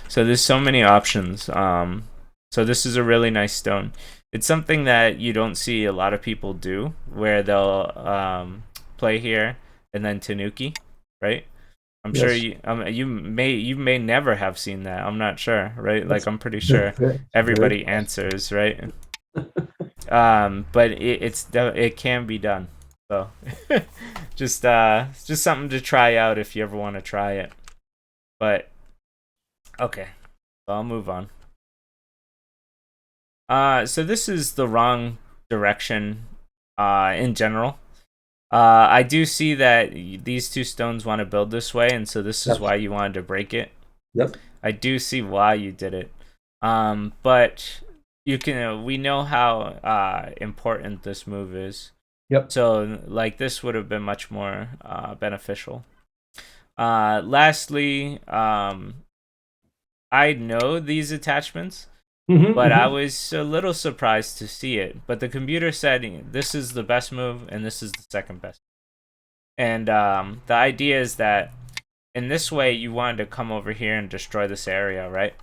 So there's so many options. So this is a really nice stone. It's something that you don't see a lot of people do, where they'll play here and then Tanuki, right? I'm sure Yes. you may never have seen that. I'm not sure, right? Like That's I'm pretty very, sure very everybody answers, right? But it can be done. So just something to try out if you ever want to try it. But okay, so I'll move on. So this is the wrong direction in general. I do see that these two stones want to build this way, and so this is Yep. why you wanted to break it. Yep. I do see why you did it. But you can we know how important this move is. Yep. So like this would have been much more beneficial. Lastly, I know these attachments, but I Hmm. was a little surprised to see it. But the computer said this is the best move and this is the second best. And the idea is that in this way you wanted to come over here and destroy this area, right?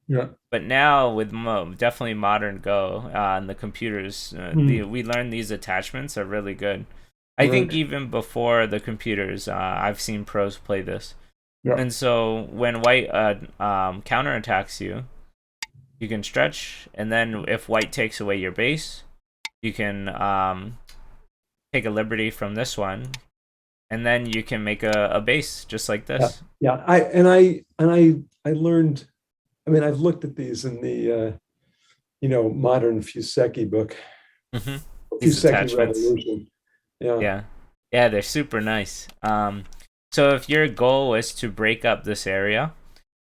Yeah. But now with definitely modern Go and the computers, Mm. we learned these attachments are really good. I think Right. even before the computers, I've seen pros play this. Yeah. And so when white counterattacks you, you can stretch, and then if white takes away your base, you can take a liberty from this one, and then you can make a base just like Yeah. this. Yeah. I learned. I mean, I've looked at these in the modern Fuseki book, Hmm. These Fuseki attachments, Revolution. Yeah. yeah, yeah, they're super nice. So if your goal is to break up this area,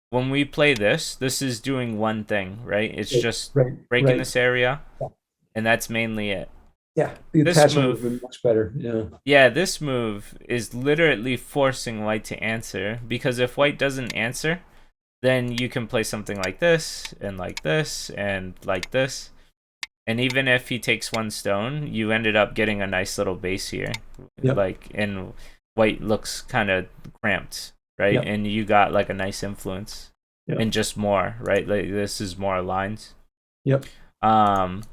when we play this, this is doing one thing, right? It's Right. just Right. breaking Right. this area, Yeah. and that's mainly it. Yeah. The This attachment would have been move, much better. Yeah. yeah, this move is literally forcing white to answer, because if white doesn't answer, then you can play something like this and like this and like this. And even if he takes one stone, you ended up getting a nice little base here. Yep. Like, and white looks kind of cramped, right? Yep. And you got like a nice influence Yep. and just more, right? Like this is more lines. Yep. Um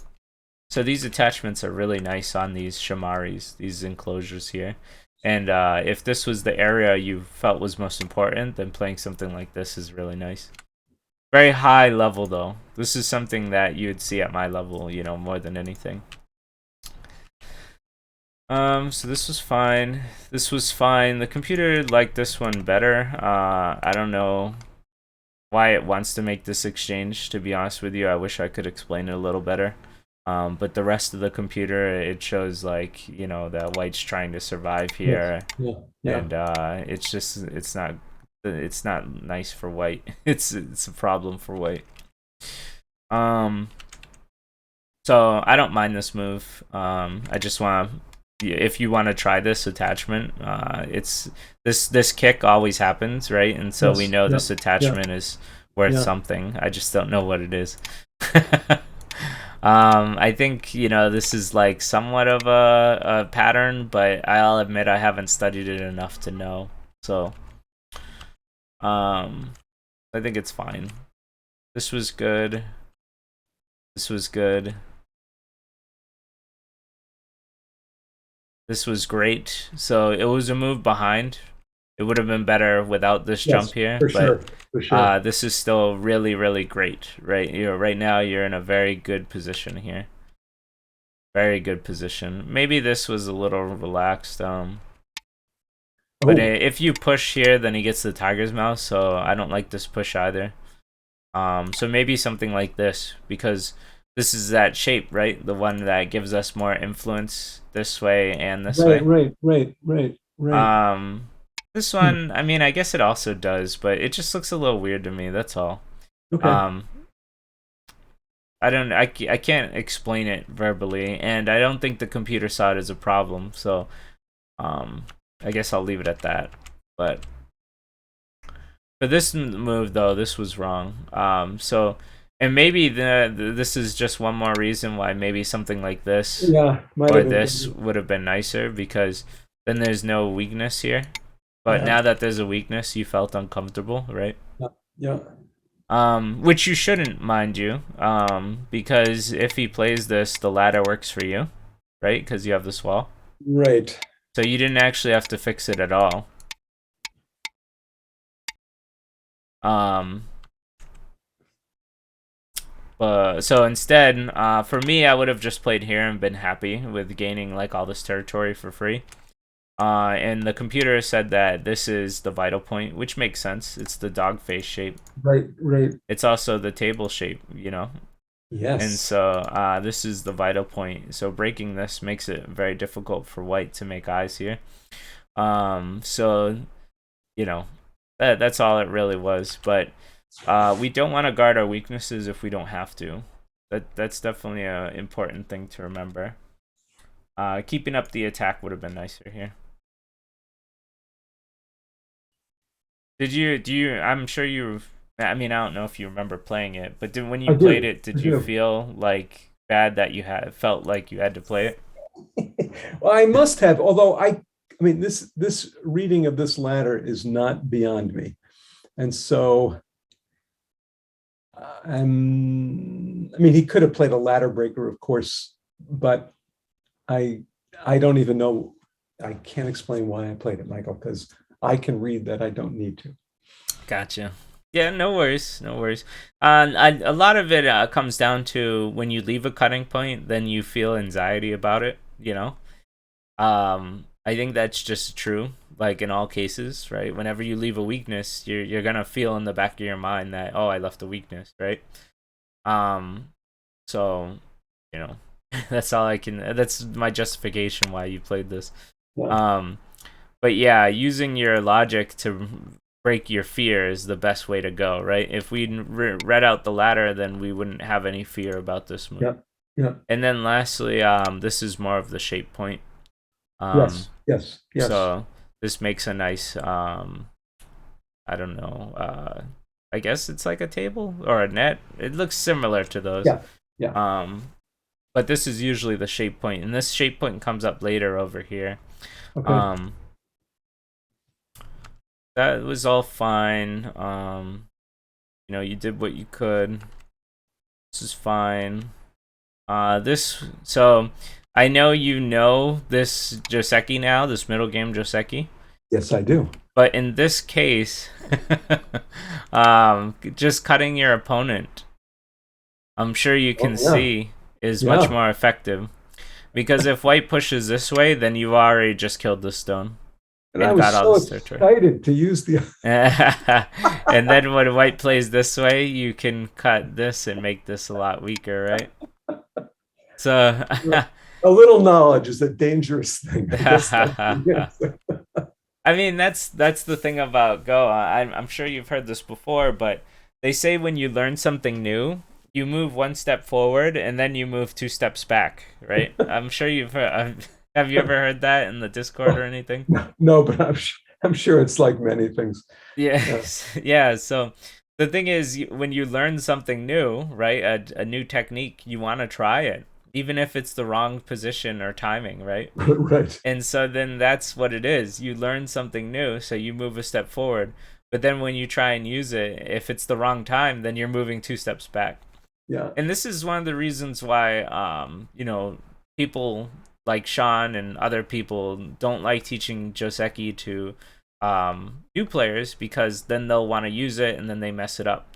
so these attachments are really nice on these shamaris, these enclosures here. And if this was the area you felt was most important, then playing something like this is really nice. Very high level though. This is something that you would see at my level, more than anything. So this was fine. This was fine. The computer liked this one better. I don't know why it wants to make this exchange, to be honest with you. I wish I could explain it a little better. But the rest of the computer, it shows like, that white's trying to survive Yes. here. Yeah. Yeah. And it's not nice for white. It's a problem for white. Um so I don't mind this move. I just want to, if you want to try this attachment, it's this kick always happens, right? And so we Yes. know Yeah. this Yeah. attachment is worth Yeah. something. I just don't know what it is. I think this is like somewhat of a pattern, but I'll admit I haven't studied it enough to know. So, um, I think it's fine. This was good. This was good. This was great. So it was a move behind. It would have been better without this jump Yes. here, For but sure. For sure. this is still really, really great, right? Right now you're in a very good position here. Very good position. Maybe this was a little relaxed. But Oh. if you push here, then he gets the tiger's mouth. So I don't like this push either. So maybe something like this, because this is that shape, right? The one that gives us more influence this way and this Right. way. Right. Right. Right. Right. Um, this Hmm. one, I mean, I guess it also does, but it just looks a little weird to me. That's all. Okay. Um, I can't explain it verbally, and I don't think the computer saw it as a problem. So, um, I guess I'll leave it at that. But for this move, though, this was wrong. So, and maybe this is just one more reason why maybe something like this Yeah. Might or have been this better. would have been nicer, because then there's no weakness here. But Yeah. now that there's a weakness, you felt uncomfortable, right? Yeah. Yeah. Which you shouldn't, mind you, because if he plays this, the ladder works for you, right? Because you have this wall. Right. So you didn't actually have to fix it at all. Um, so instead, for me, I would have just played here and been happy with gaining like all this territory for free. And the computer said that this is the vital point, which makes sense. It's the dog face shape. Right. Right. It's also the table shape, And Yes. so this is the vital point. So breaking this makes it very difficult for white to make eyes here. So you know, that's all it really was. But we don't want to guard our weaknesses if we don't have to. That's definitely an important thing to remember. Keeping up the attack would have been nicer here. Did you? Do you? I'm sure you. I mean, I don't know if you remember playing it, but when you I played do. it, I did you do. feel like bad that you had felt like you had to play it? Well, I must have, although I mean, this reading of this ladder is not beyond me. And so I mean, he could have played a ladder breaker, of course, but I I don't even know. I can't explain why I played it, Michael, because I can read that I don't need to. Gotcha. Yeah, no worries, no worries. A lot of it comes down to when you leave a cutting point, then you feel anxiety about it. I think that's just true, like in all cases, right? Whenever you leave a weakness, you're gonna feel in the back of your mind that, oh, I left a weakness, right? Um, so you know, that's all I can. That's my justification why you played this. Yeah. Um, but yeah, using your logic to break your fear is the best way to go, right? If we read out the ladder, then we wouldn't have any fear about this move. Yeah. Yeah. And then lastly, this is more of the shape point. Um, Yes. Yes. Yes. so this makes a nice, I don't know, I guess it's like a table or a net. It looks similar to those. Yeah. Yeah. Um, but this is usually the shape point, and this shape point comes up later over here. Okay. Um, that was all fine. You did what you could. This is fine. This so I know you know this Joseki now, this middle game Joseki, Yes, I do. but in this case, just cutting your opponent, I'm sure you Oh, can yeah. see is much Yeah. more effective because if white pushes this way, then you've already just killed the stone And I and got was all so this territory. excited to use the. And then when white plays this way, you can cut this and make this a lot weaker, right? So, A little knowledge is a dangerous thing. I guess that's the answer. I mean, that's the thing about Go. I'm sure you've heard this before, but they say when you learn something new, you move one step forward and then you move two steps back, right? I'm sure you've heard. Have you ever heard that in the Discord or anything? No, but I'm sure it's like many things. Yeah. Yes, yeah. So the thing is, when you learn something new, right, a new technique, you want to try it, even if it's the wrong position or timing, right? Right. And so then that's what it is. You learn something new, so you move a step forward. But then when you try and use it, if it's the wrong time, then you're moving two steps back. Yeah. And this is one of the reasons why, people like Sean and other people don't like teaching Joseki to new players because then they'll want to use it and then they mess it up.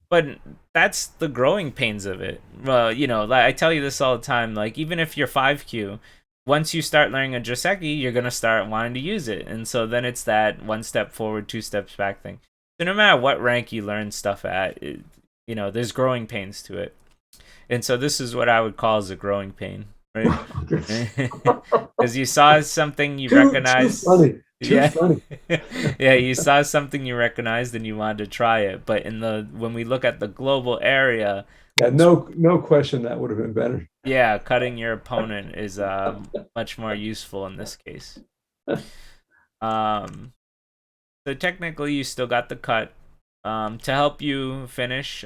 But that's the growing pains of it. Well, like I tell you this all the time. Like even if you're 5Q, once you start learning a Joseki, you're gonna start wanting to use it, and so then it's that one step forward, two steps back thing. So no matter what rank you learn stuff at, there's growing pains to it, and so this is what I would call as a growing pain, right? Because you saw something you Too recognize, funny. Too yeah, funny. yeah, you saw something you recognized and you wanted to try it, but when we look at the global area, Yeah, no question that would have been better. yeah, cutting your opponent is much more useful in this case. Um, so technically, you still got the cut. To help you finish,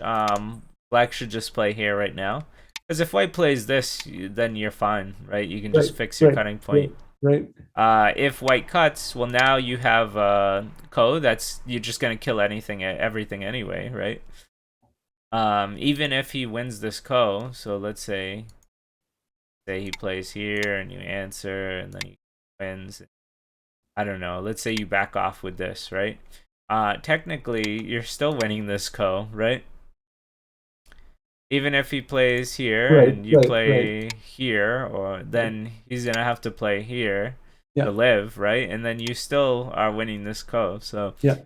black should just play here right now. Because if white plays this, then you're fine, right? You can Right, just fix your right, cutting right, point. right. If white cuts, well, now you have Ko. That's you're just gonna kill everything anyway, right? Even if he wins this Ko, so let's say he plays here and you answer, and then he wins. I don't know. Let's say you back off with this, right? Technically, you're still winning this Ko, right? Even if he plays here Right, and you right, right. play here, or Right. then he's gonna have to play here to Yeah, live, right? And then you still are winning this Ko. So, yeah.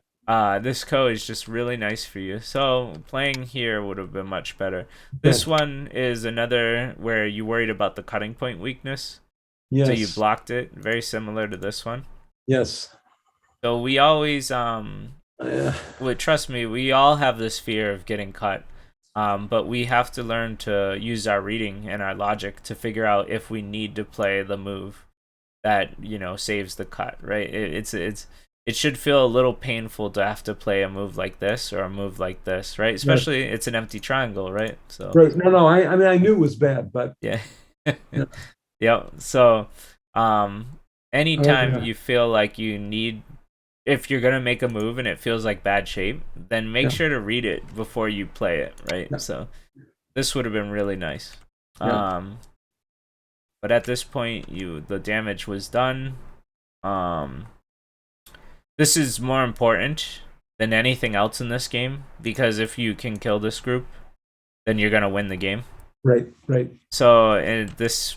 This code is just really nice for you. So playing here would have been much better. This Okay. one is another where you worried about the cutting point weakness. So you Yes. blocked it, very similar to this one. Yes. So we always Uh, well, trust me, we all have this fear of getting cut. But we have to learn to use our reading and our logic to figure out if we need to play the move that, saves the cut, right? It should feel a little painful to have to play a move like this or a move like this, right? yes. Especially it's an empty triangle, right? So Right. No, no. I mean, I knew it was bad, but yeah. yeah. Yep. So anytime Okay. you feel like you need, if you're gonna make a move and it feels like bad shape, then make Yeah. sure to read it before you play it, right? Yeah. So this would have been really nice. Yeah. But at this point, the damage was done. Um, this is more important than anything else in this game because if you can kill this group, then you're gonna win the game. Right. Right. So this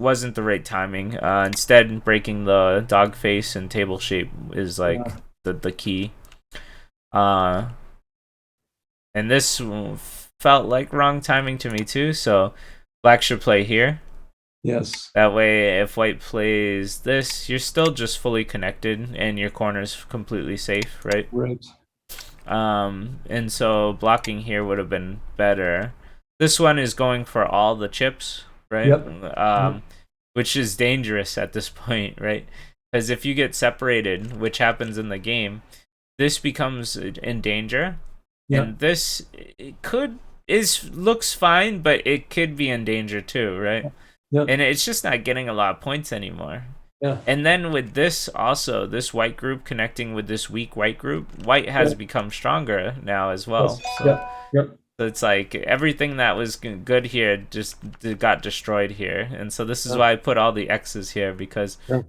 wasn't the right timing. Instead, breaking the dog face and table shape is like Yeah. the key. Uh, and this felt like wrong timing to me too. So black should play here. Yes. That way, if white plays this, you're still just fully connected and your corner's completely safe, right? Right. And so blocking here would have been better. This one is going for all the chips, right? Yep. Yep. Which is dangerous at this point, right? Because if you get separated, which happens in the game, this becomes in danger, Yep. and this it could is looks fine, but it could be in danger too, right? Yep. And it's just not getting a lot of points anymore. Yeah. And then with this also, this white group connecting with this weak white group, white has Yep. become stronger now as well. Yes. So, Yep. Yep. so it's like everything that was good here just got destroyed here. And so this is Yeah. why I put all the X's here because Yeah.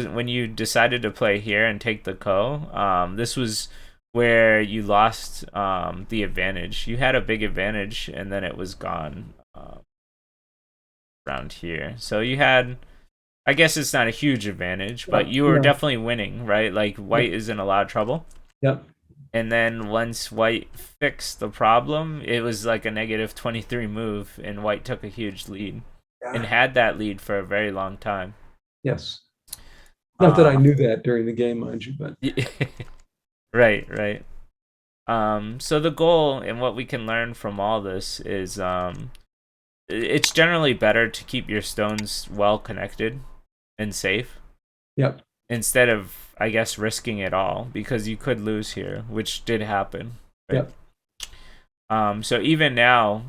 when you decided to play here and take the this was where you lost the advantage. You had a big advantage and then it was gone around here. So you had, I guess it's not a huge advantage, but you were Yeah. definitely winning, right? Like white is in a lot of trouble. Yep. And then once white fixed the problem, it was like a negative 23 move, and white took a huge lead and Yeah. had that lead for a very long time. Yes. Not that I Uh, knew that during the game, mind you, but right, right. So the goal and what we can learn from all this is it's generally better to keep your stones well connected and safe yep. instead of, I guess, risking it all because you could lose here, which did happen. Right? Yep. So even now,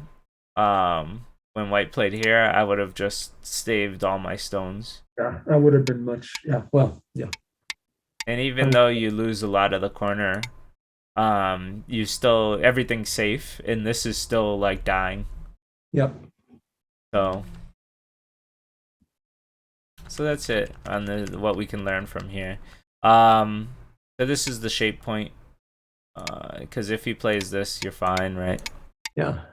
when white played here, I would have just saved all my stones. Yeah. That would have been much. Yeah. Well, yeah. And even though you lose a lot of the corner, you still everything's safe, and this is still like dying. Yep. So, so that's it on the what we can learn from here. So this is the shape point. Because if he plays this, you're fine, right? Yeah.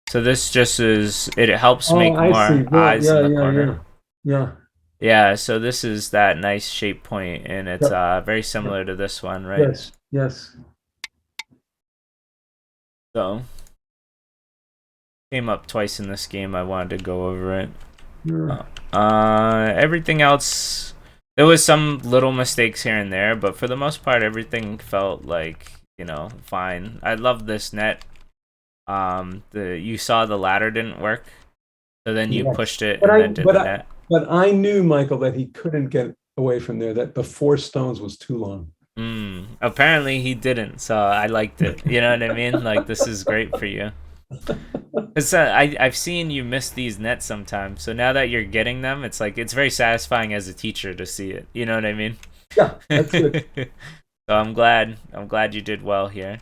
So this just is it helps Oh, make I see. more Yeah. eyes Yeah. in the Yeah. Yeah. corner. Yeah. Yeah, so this is that nice shape point, and it's Yep. very Yep. similar to this one, right? Yes. Yes. So came up twice in this game. I wanted to go over it. Yeah. Everything else, there was some little mistakes here and there, but for the most part, everything felt like fine. I love this net. You saw the ladder didn't work, so then you Yes. pushed it But and I, then did but the I, net. but I knew, Michael, that he couldn't get away from there. That the 4 stones was too long. Apparently he didn't, so I liked it. You know what I mean? Like this is great for you. Cause I've seen you miss these nets sometimes, so now that you're getting them, it's like it's very satisfying as a teacher to see it. You know what I mean? Yeah, that's good. So I'm glad you did well here.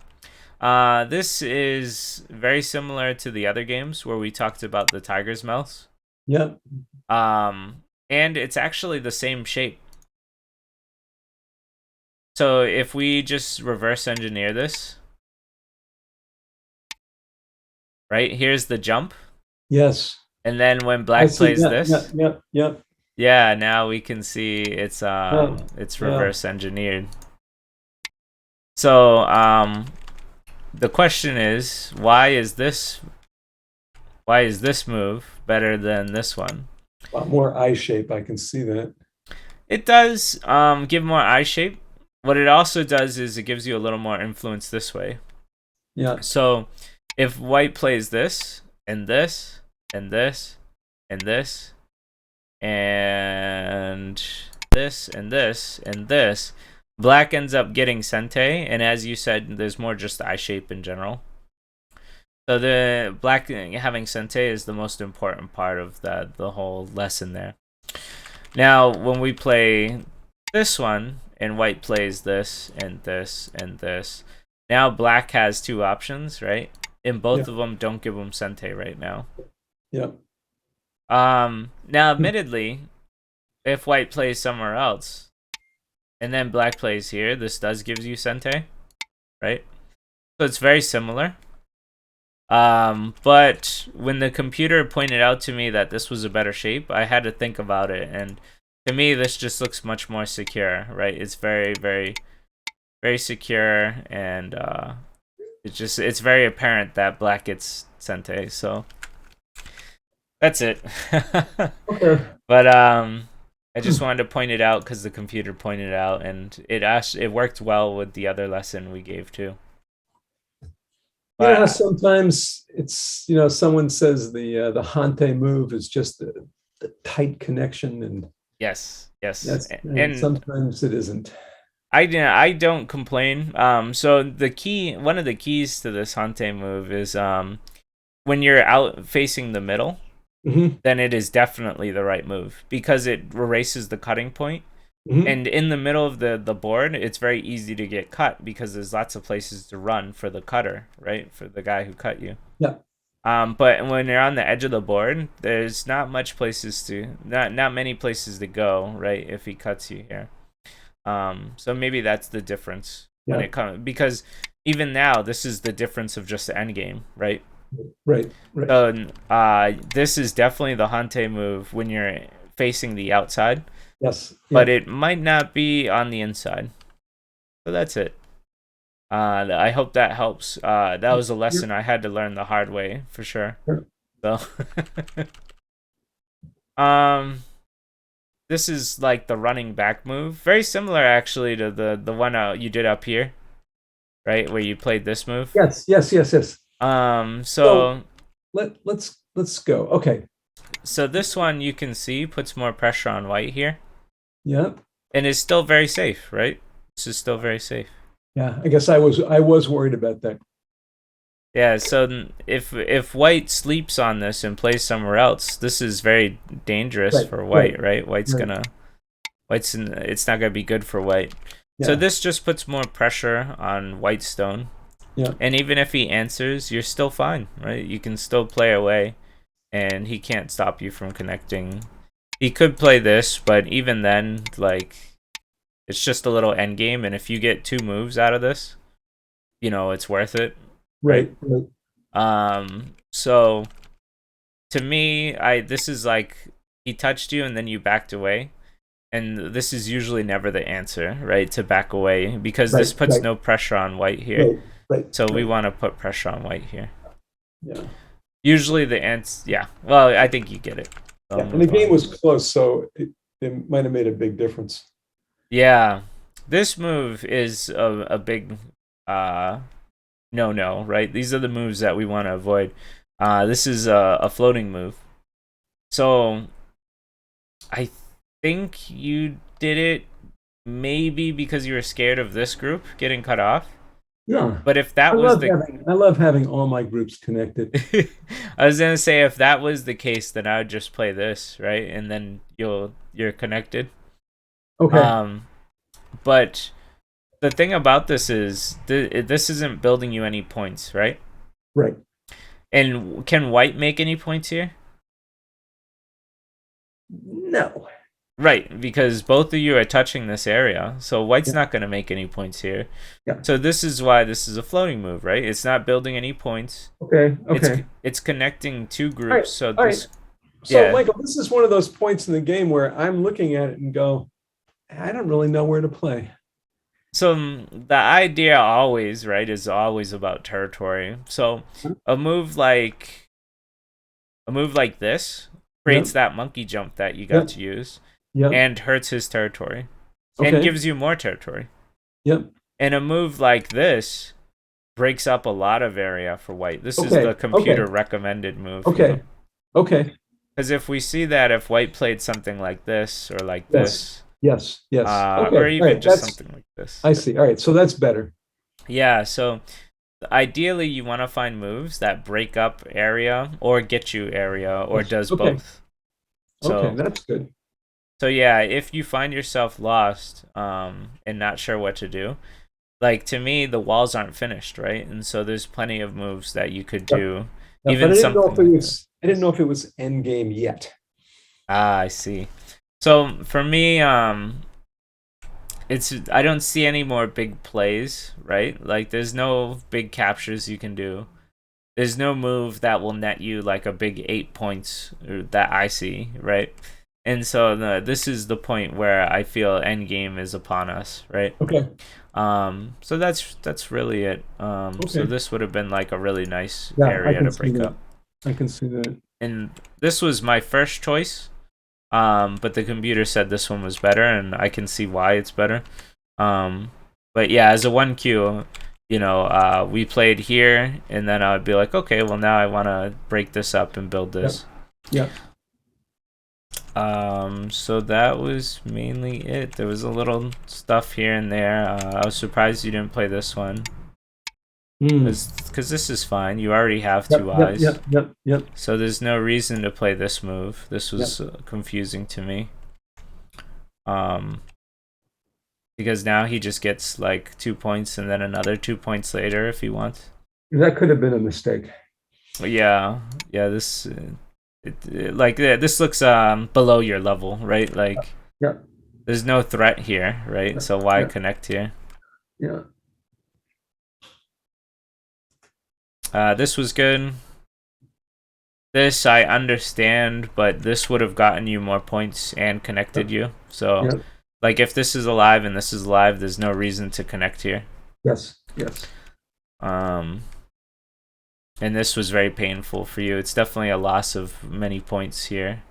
This is very similar to the other games where we talked about the tiger's mouth. Yeah. And it's actually the same shape. So if we just reverse engineer this, right? Here's the jump. Yes. And then when I black see. plays Yeah. Yeah. this, Yeah. Yeah. Yeah, now we can see Oh, it's yeah. reverse engineered. So the question is, why is this move better than this one? A lot more eye shape. I can see that. It does give more eye shape. What it also does is it gives you a little more influence this way. Yeah. So if white plays this and this and this and this and this and this and this, black ends up getting sente, and as you said, there's more just eye shape in general. So the black having sente is the most important part of the whole lesson there. Now, when we play this one, and white plays this and this and this, now black has two options, right? And Yeah. both of them don't give him sente right now. Yeah. Now, Hmm. admittedly, if white plays somewhere else, and then black plays here, this does gives you sente, right? So it's very similar. But when the computer pointed out to me that this was a better shape, I had to think about it, and to me, this just looks much more secure, right? It's very, very, very secure, and it's very apparent that black gets sente. So that's it. Okay. But I just wanted to point it out because the computer pointed it out, and it worked well with the other lesson we gave too. You know how But sometimes it's, someone says the Hante move is just the tight connection, and yes, yes, that's and and sometimes it isn't. I don't complain. So one of the keys to this Hante move is when you're out facing the middle, Hmm. then it is definitely the right move because it erases the cutting point. Hmm. And in the middle of the board, it's very easy to get cut because there's lots of places to run for the cutter, right? For the guy who cut you. Yeah. But when you're on the edge of the board, there's not many places to go, right? If he cuts you here. So maybe that's the difference when Yeah. it comes, because even now this is the difference of just the end game, right? Right. Right. So this is definitely the Hante move when you're facing the outside, Yes. but Yeah. it might not be on the inside. So that's it. I hope that helps. That was a lesson I had to learn the hard way for sure. So, um, this is like the running back move, very similar actually to the one you did up here, right, where you played this move. Yes. Yes. Yes. Yes. So So let's go. Okay. this one you can see puts more pressure on white here, Yeah. and is still very safe, right? This is still very safe. Yeah. I guess I was worried about that. Yeah, so if white sleeps on this and plays somewhere else, this is very dangerous Right. for Right. white, right? Right. It's not gonna be good for white. So Yeah. this just puts more pressure on white stone. Yeah. And even if he answers, you're still fine, right? You can still play away, and he can't stop you from connecting. He could play this, but even then, like, it's just a little end game, and if you get two moves out of this, it's worth it, right? Right. Right. So to me, this is like he touched you and then you backed away. And this is usually never the answer, right? To back away because this Right. puts Right. no pressure on white here. Right. Right. So we Right. want to put pressure on white here. Yeah. Usually the answer, yeah. Well, I think you get it. So Yeah. I'll And the move game on. was close, so it might have made a big difference. Yeah, this move is a big uh no, right? These are the moves that we want to avoid. This is a floating move. So I think you did it maybe because you were scared of this group getting cut off. Yeah. But if I that was love the having I love having all my groups connected. I was gonna say if that was the case, then I would just play this, right? And then you're connected. Okay. Um, but the thing about this is this isn't building you any points, right? Right. And can white make any points here? No. Right, because both of you are touching this area, so white's Yeah. not going to make any points here. Yeah. So this is why this is a floating move, right? It's not building any points. Okay. It's Okay. it's connecting two All right. groups, so All right. this So, Yeah. Michael, this is one of those points in the game where I'm looking at it and go, I don't really know where to play. So the idea always, right, is always about territory. So a move like a move like this creates Yep, that monkey jump that you got yep, to use yep. and hurts his territory and Okay, gives you more territory. yep. And a move like this breaks up a lot of area for white. This is Okay, the okay, computer recommended move, okay, okay. Because if we see that if white played something like this or like Yes, this, yes, yes. Okay, or all even right. just something like this. I see. All right, so that's better. Yeah, so ideally you want to find moves that break up area or get you area or Yes. does Okay, both. okay, So that's good. yeah, if you find yourself lost and not sure what to do, like to me the walls aren't finished, right? And so there's plenty of moves that you could Yep. do, Yep, but even something like this. I didn't know if it was end game yet. Ah, I see. So for me, it's I don't see any more big plays, right? Like there's no big captures you can do. There's no move that will net you like a big 8 points that I see, right? And so this is the point where I feel endgame is upon us, right? Okay, So that's really it. So okay. this would have been like a really nice Yeah, I area can to see break that. up. I can see that. And this was my first choice. But the computer said this one was better, and I can see why it's better. Um, but yeah, as a 1Q, we played here, and then I would be like, okay, well now I want to break this up and build Yep, this. yep. So that was mainly it. There was a little stuff here and there. I was surprised you didn't play this one, Hmm. because this is fine. You already have Yep, two yep, eyes, yep, yep, yep, so there's no reason to play this move. This yep. was confusing to me. Um, because now he just gets like 2 points and then another 2 points later if he wants. That could have been a mistake. But yeah, this this looks below your level, right? Like Yep, there's no threat here, right? yep, So why yep, connect here? yeah. This was good. This I understand, but this would have gotten you more points and connected Yep, you. So yep. like if this is alive and this is alive, there's no reason to connect here. Yes, yes. Um and this was very painful for you. It's definitely a loss of many points here.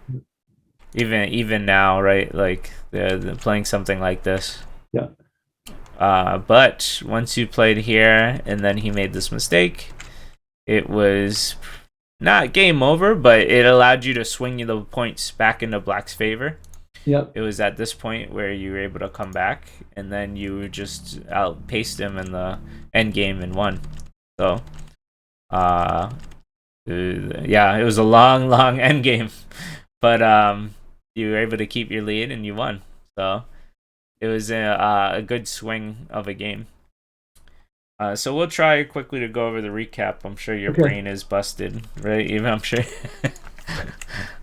Even now, right? Like the playing something like this. Yeah. But once you played here and then he made this mistake, it was not game over, but it allowed you to swing the points back into Black's favor. Yep. It was at this point where you were able to come back, and then you just outpaced him in the end game and won. So, yeah, it was a long, long end game, but you were able to keep your lead and you won. So it was a good swing of a game. So we'll try quickly to go over the recap. I'm sure your Okay. brain is busted, right? Even I'm sure.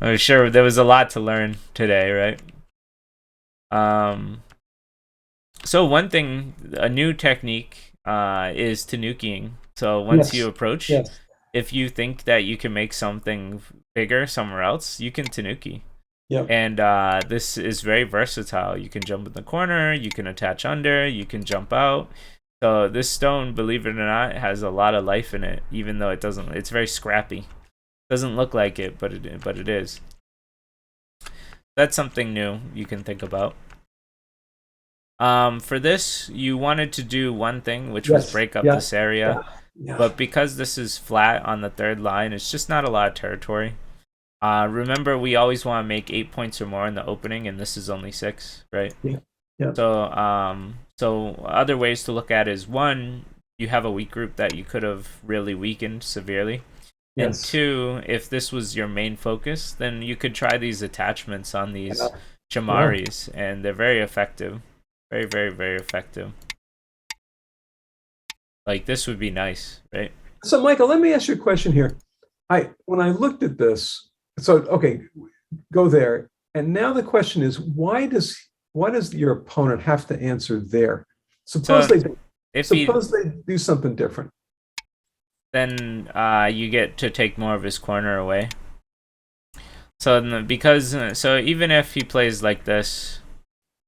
I'm sure there was a lot to learn today, right? So one thing, a new technique, is tanukiing. So once Yes, you approach, yes. if you think that you can make something bigger somewhere else, you can tanuki. Yep. And this is very versatile. You can jump in the corner, you can attach under, you can jump out. So this stone, believe it or not, has a lot of life in it, even though it doesn't. It's very scrappy. Doesn't look like it, but it is. That's something new you can think about. For this, you wanted to do one thing, which was Yes. break up Yeah. this area. Yeah. But because this is flat on the third line, it's just not a lot of territory. Remember, we always want to make 8 points or more in the opening, and this is only 6, right? Yeah. Yeah. So other ways to look at is one, you have a weak group that you could have really weakened severely. And Yes. two, if this was your main focus, then you could try these attachments on these Yeah. Chamaris, and they're very effective. Very, very, very effective. Like, this would be nice, right? So, Michael, let me ask you a question here. When I looked at this, so okay, go there. And now the question is, why does your opponent have to answer there? Suppose So, they if he, suppose they do something different. then you get to take more of his corner away. So even if he plays like this,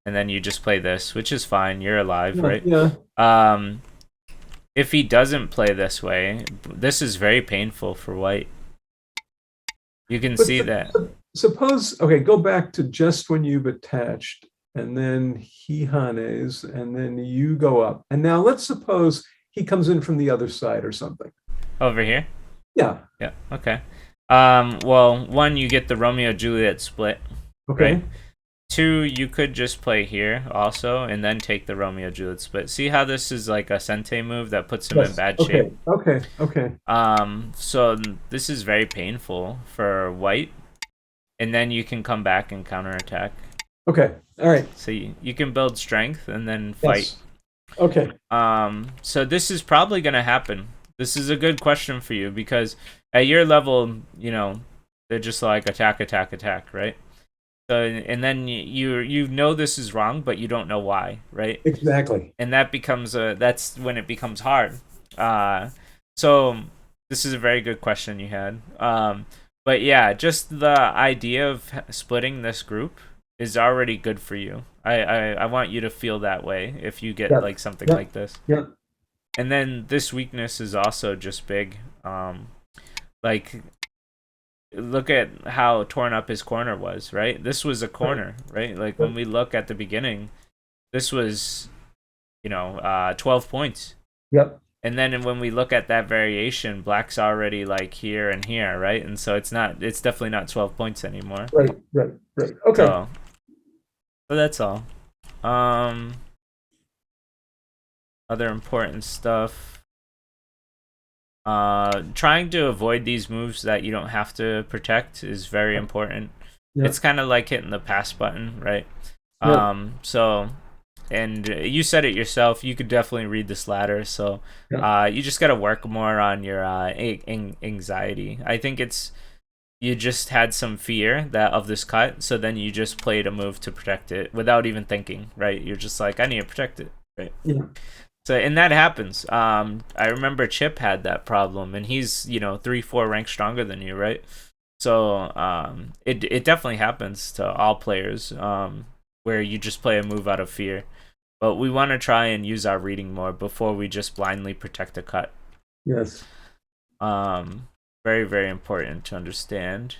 and then you just play this, which is fine, you're alive, Yeah, right? yeah. Um, if he doesn't play this way, this is very painful for white. You can But see that. suppose, okay, go back to just when you've attached, and then he hanes, and then you go up. And now let's suppose he comes in from the other side or something. Over here. Yeah. Yeah. Okay. Well, one, you get the Romeo Juliet split, right? Okay. Two, you could just play here also, and then take the Romeo Juliet split. See how this is like a Sente move that puts him in Yes. bad shape. Okay. Okay. Okay. So this is very painful for white, and then you can come back and counterattack. Okay. All right. So you can build strength and then fight. Yes. Okay. So this is probably gonna happen. This is a good question for you because at your level, they're just like attack, attack, attack, right? So and then you know this is wrong, but you don't know why, right? Exactly. And that's when it becomes hard. So this is a very good question you had. But yeah, just the idea of splitting this group is already good for you. I want you to feel that way if you get Yeah. like something Yeah. like this. Yeah. And then this weakness is also just big. Like look at how torn up his corner was, right? This was a corner, right? Like when we look at the beginning, this was 12 points. Yep. And then when we look at that variation, black's already like here and here, right? And so it's definitely not 12 points anymore. Right. Right. Right. Okay. So that's all. Other important stuff. Trying to avoid these moves that you don't have to protect is very important. Yeah. It's kind of like hitting the pass button, right? Yeah. So, and you said it yourself, you could definitely read this ladder. So, Yeah. you just got to work more on your anxiety. I think you just had some fear of this cut, so then you just played a move to protect it without even thinking, right? You're just like, I need to protect it, right? Yeah. So, and that happens. I remember Chip had that problem, and he's 3-4 ranks stronger than you, right? So it definitely happens to all players, where you just play a move out of fear. But we want to try and use our reading more before we just blindly protect a cut. Yes. Very, very important to understand.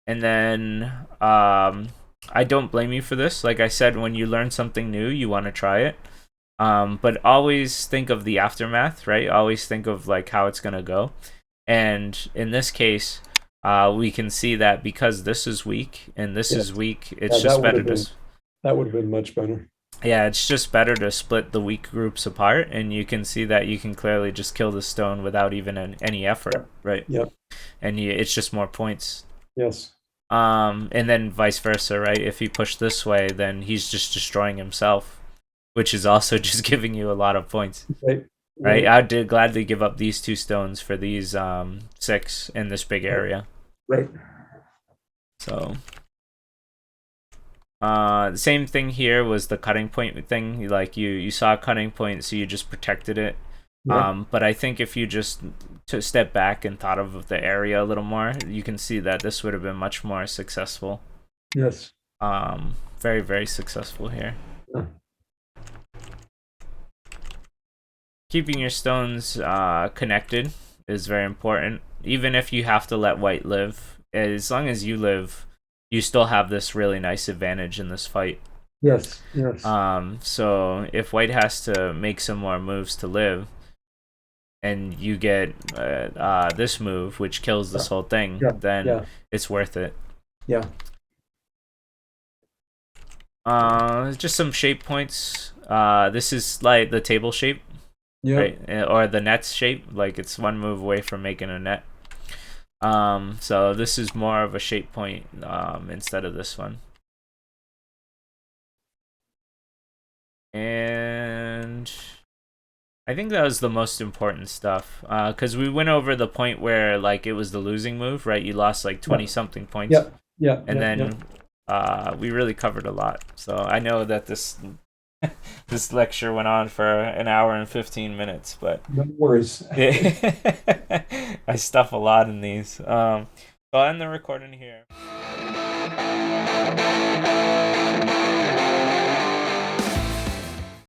And then I don't blame you for this. Like I said, when you learn something new, you want to try it. But always think of the aftermath, right? Always think of like how it's gonna go. And in this case, we can see that because this is weak and this is weak, it's just better to. That would have been much better. Yeah, it's just better to split the weak groups apart, and you can see that you can clearly just kill the stone without even any effort, right? Yeah. And it's just more points. Yes. And then vice versa, right? If he pushed this way, then he's just destroying himself, which is also just giving you a lot of points. Right? I did gladly give up these 2 stones for these 6 in this big area. Right. So the same thing here was the cutting point thing. Like you saw a cutting point, so you just protected it. Yeah. But I think if you just step back and thought of the area a little more, you can see that this would have been much more successful. Yes. Very, very successful here. Yeah. Keeping your stones connected is very important. Even if you have to let white live, as long as you live, you still have this really nice advantage in this fight. Yes, yes. So if white has to make some more moves to live, and you get this move, which kills this whole thing, then it's worth it. Yeah. Just some shape points. This is like the table shape. Yeah. Right? Or the net's shape, like it's one move away from making a net. So this is more of a shape point instead of this one. And I think that was the most important stuff, because we went over the point where like it was the losing move, right? You lost like 20 something points. Yeah. Yeah. And then we really covered a lot. So I know that this lecture went on for an hour and 15 minutes, but no worries. I stuff a lot in these. I'll end the recording here.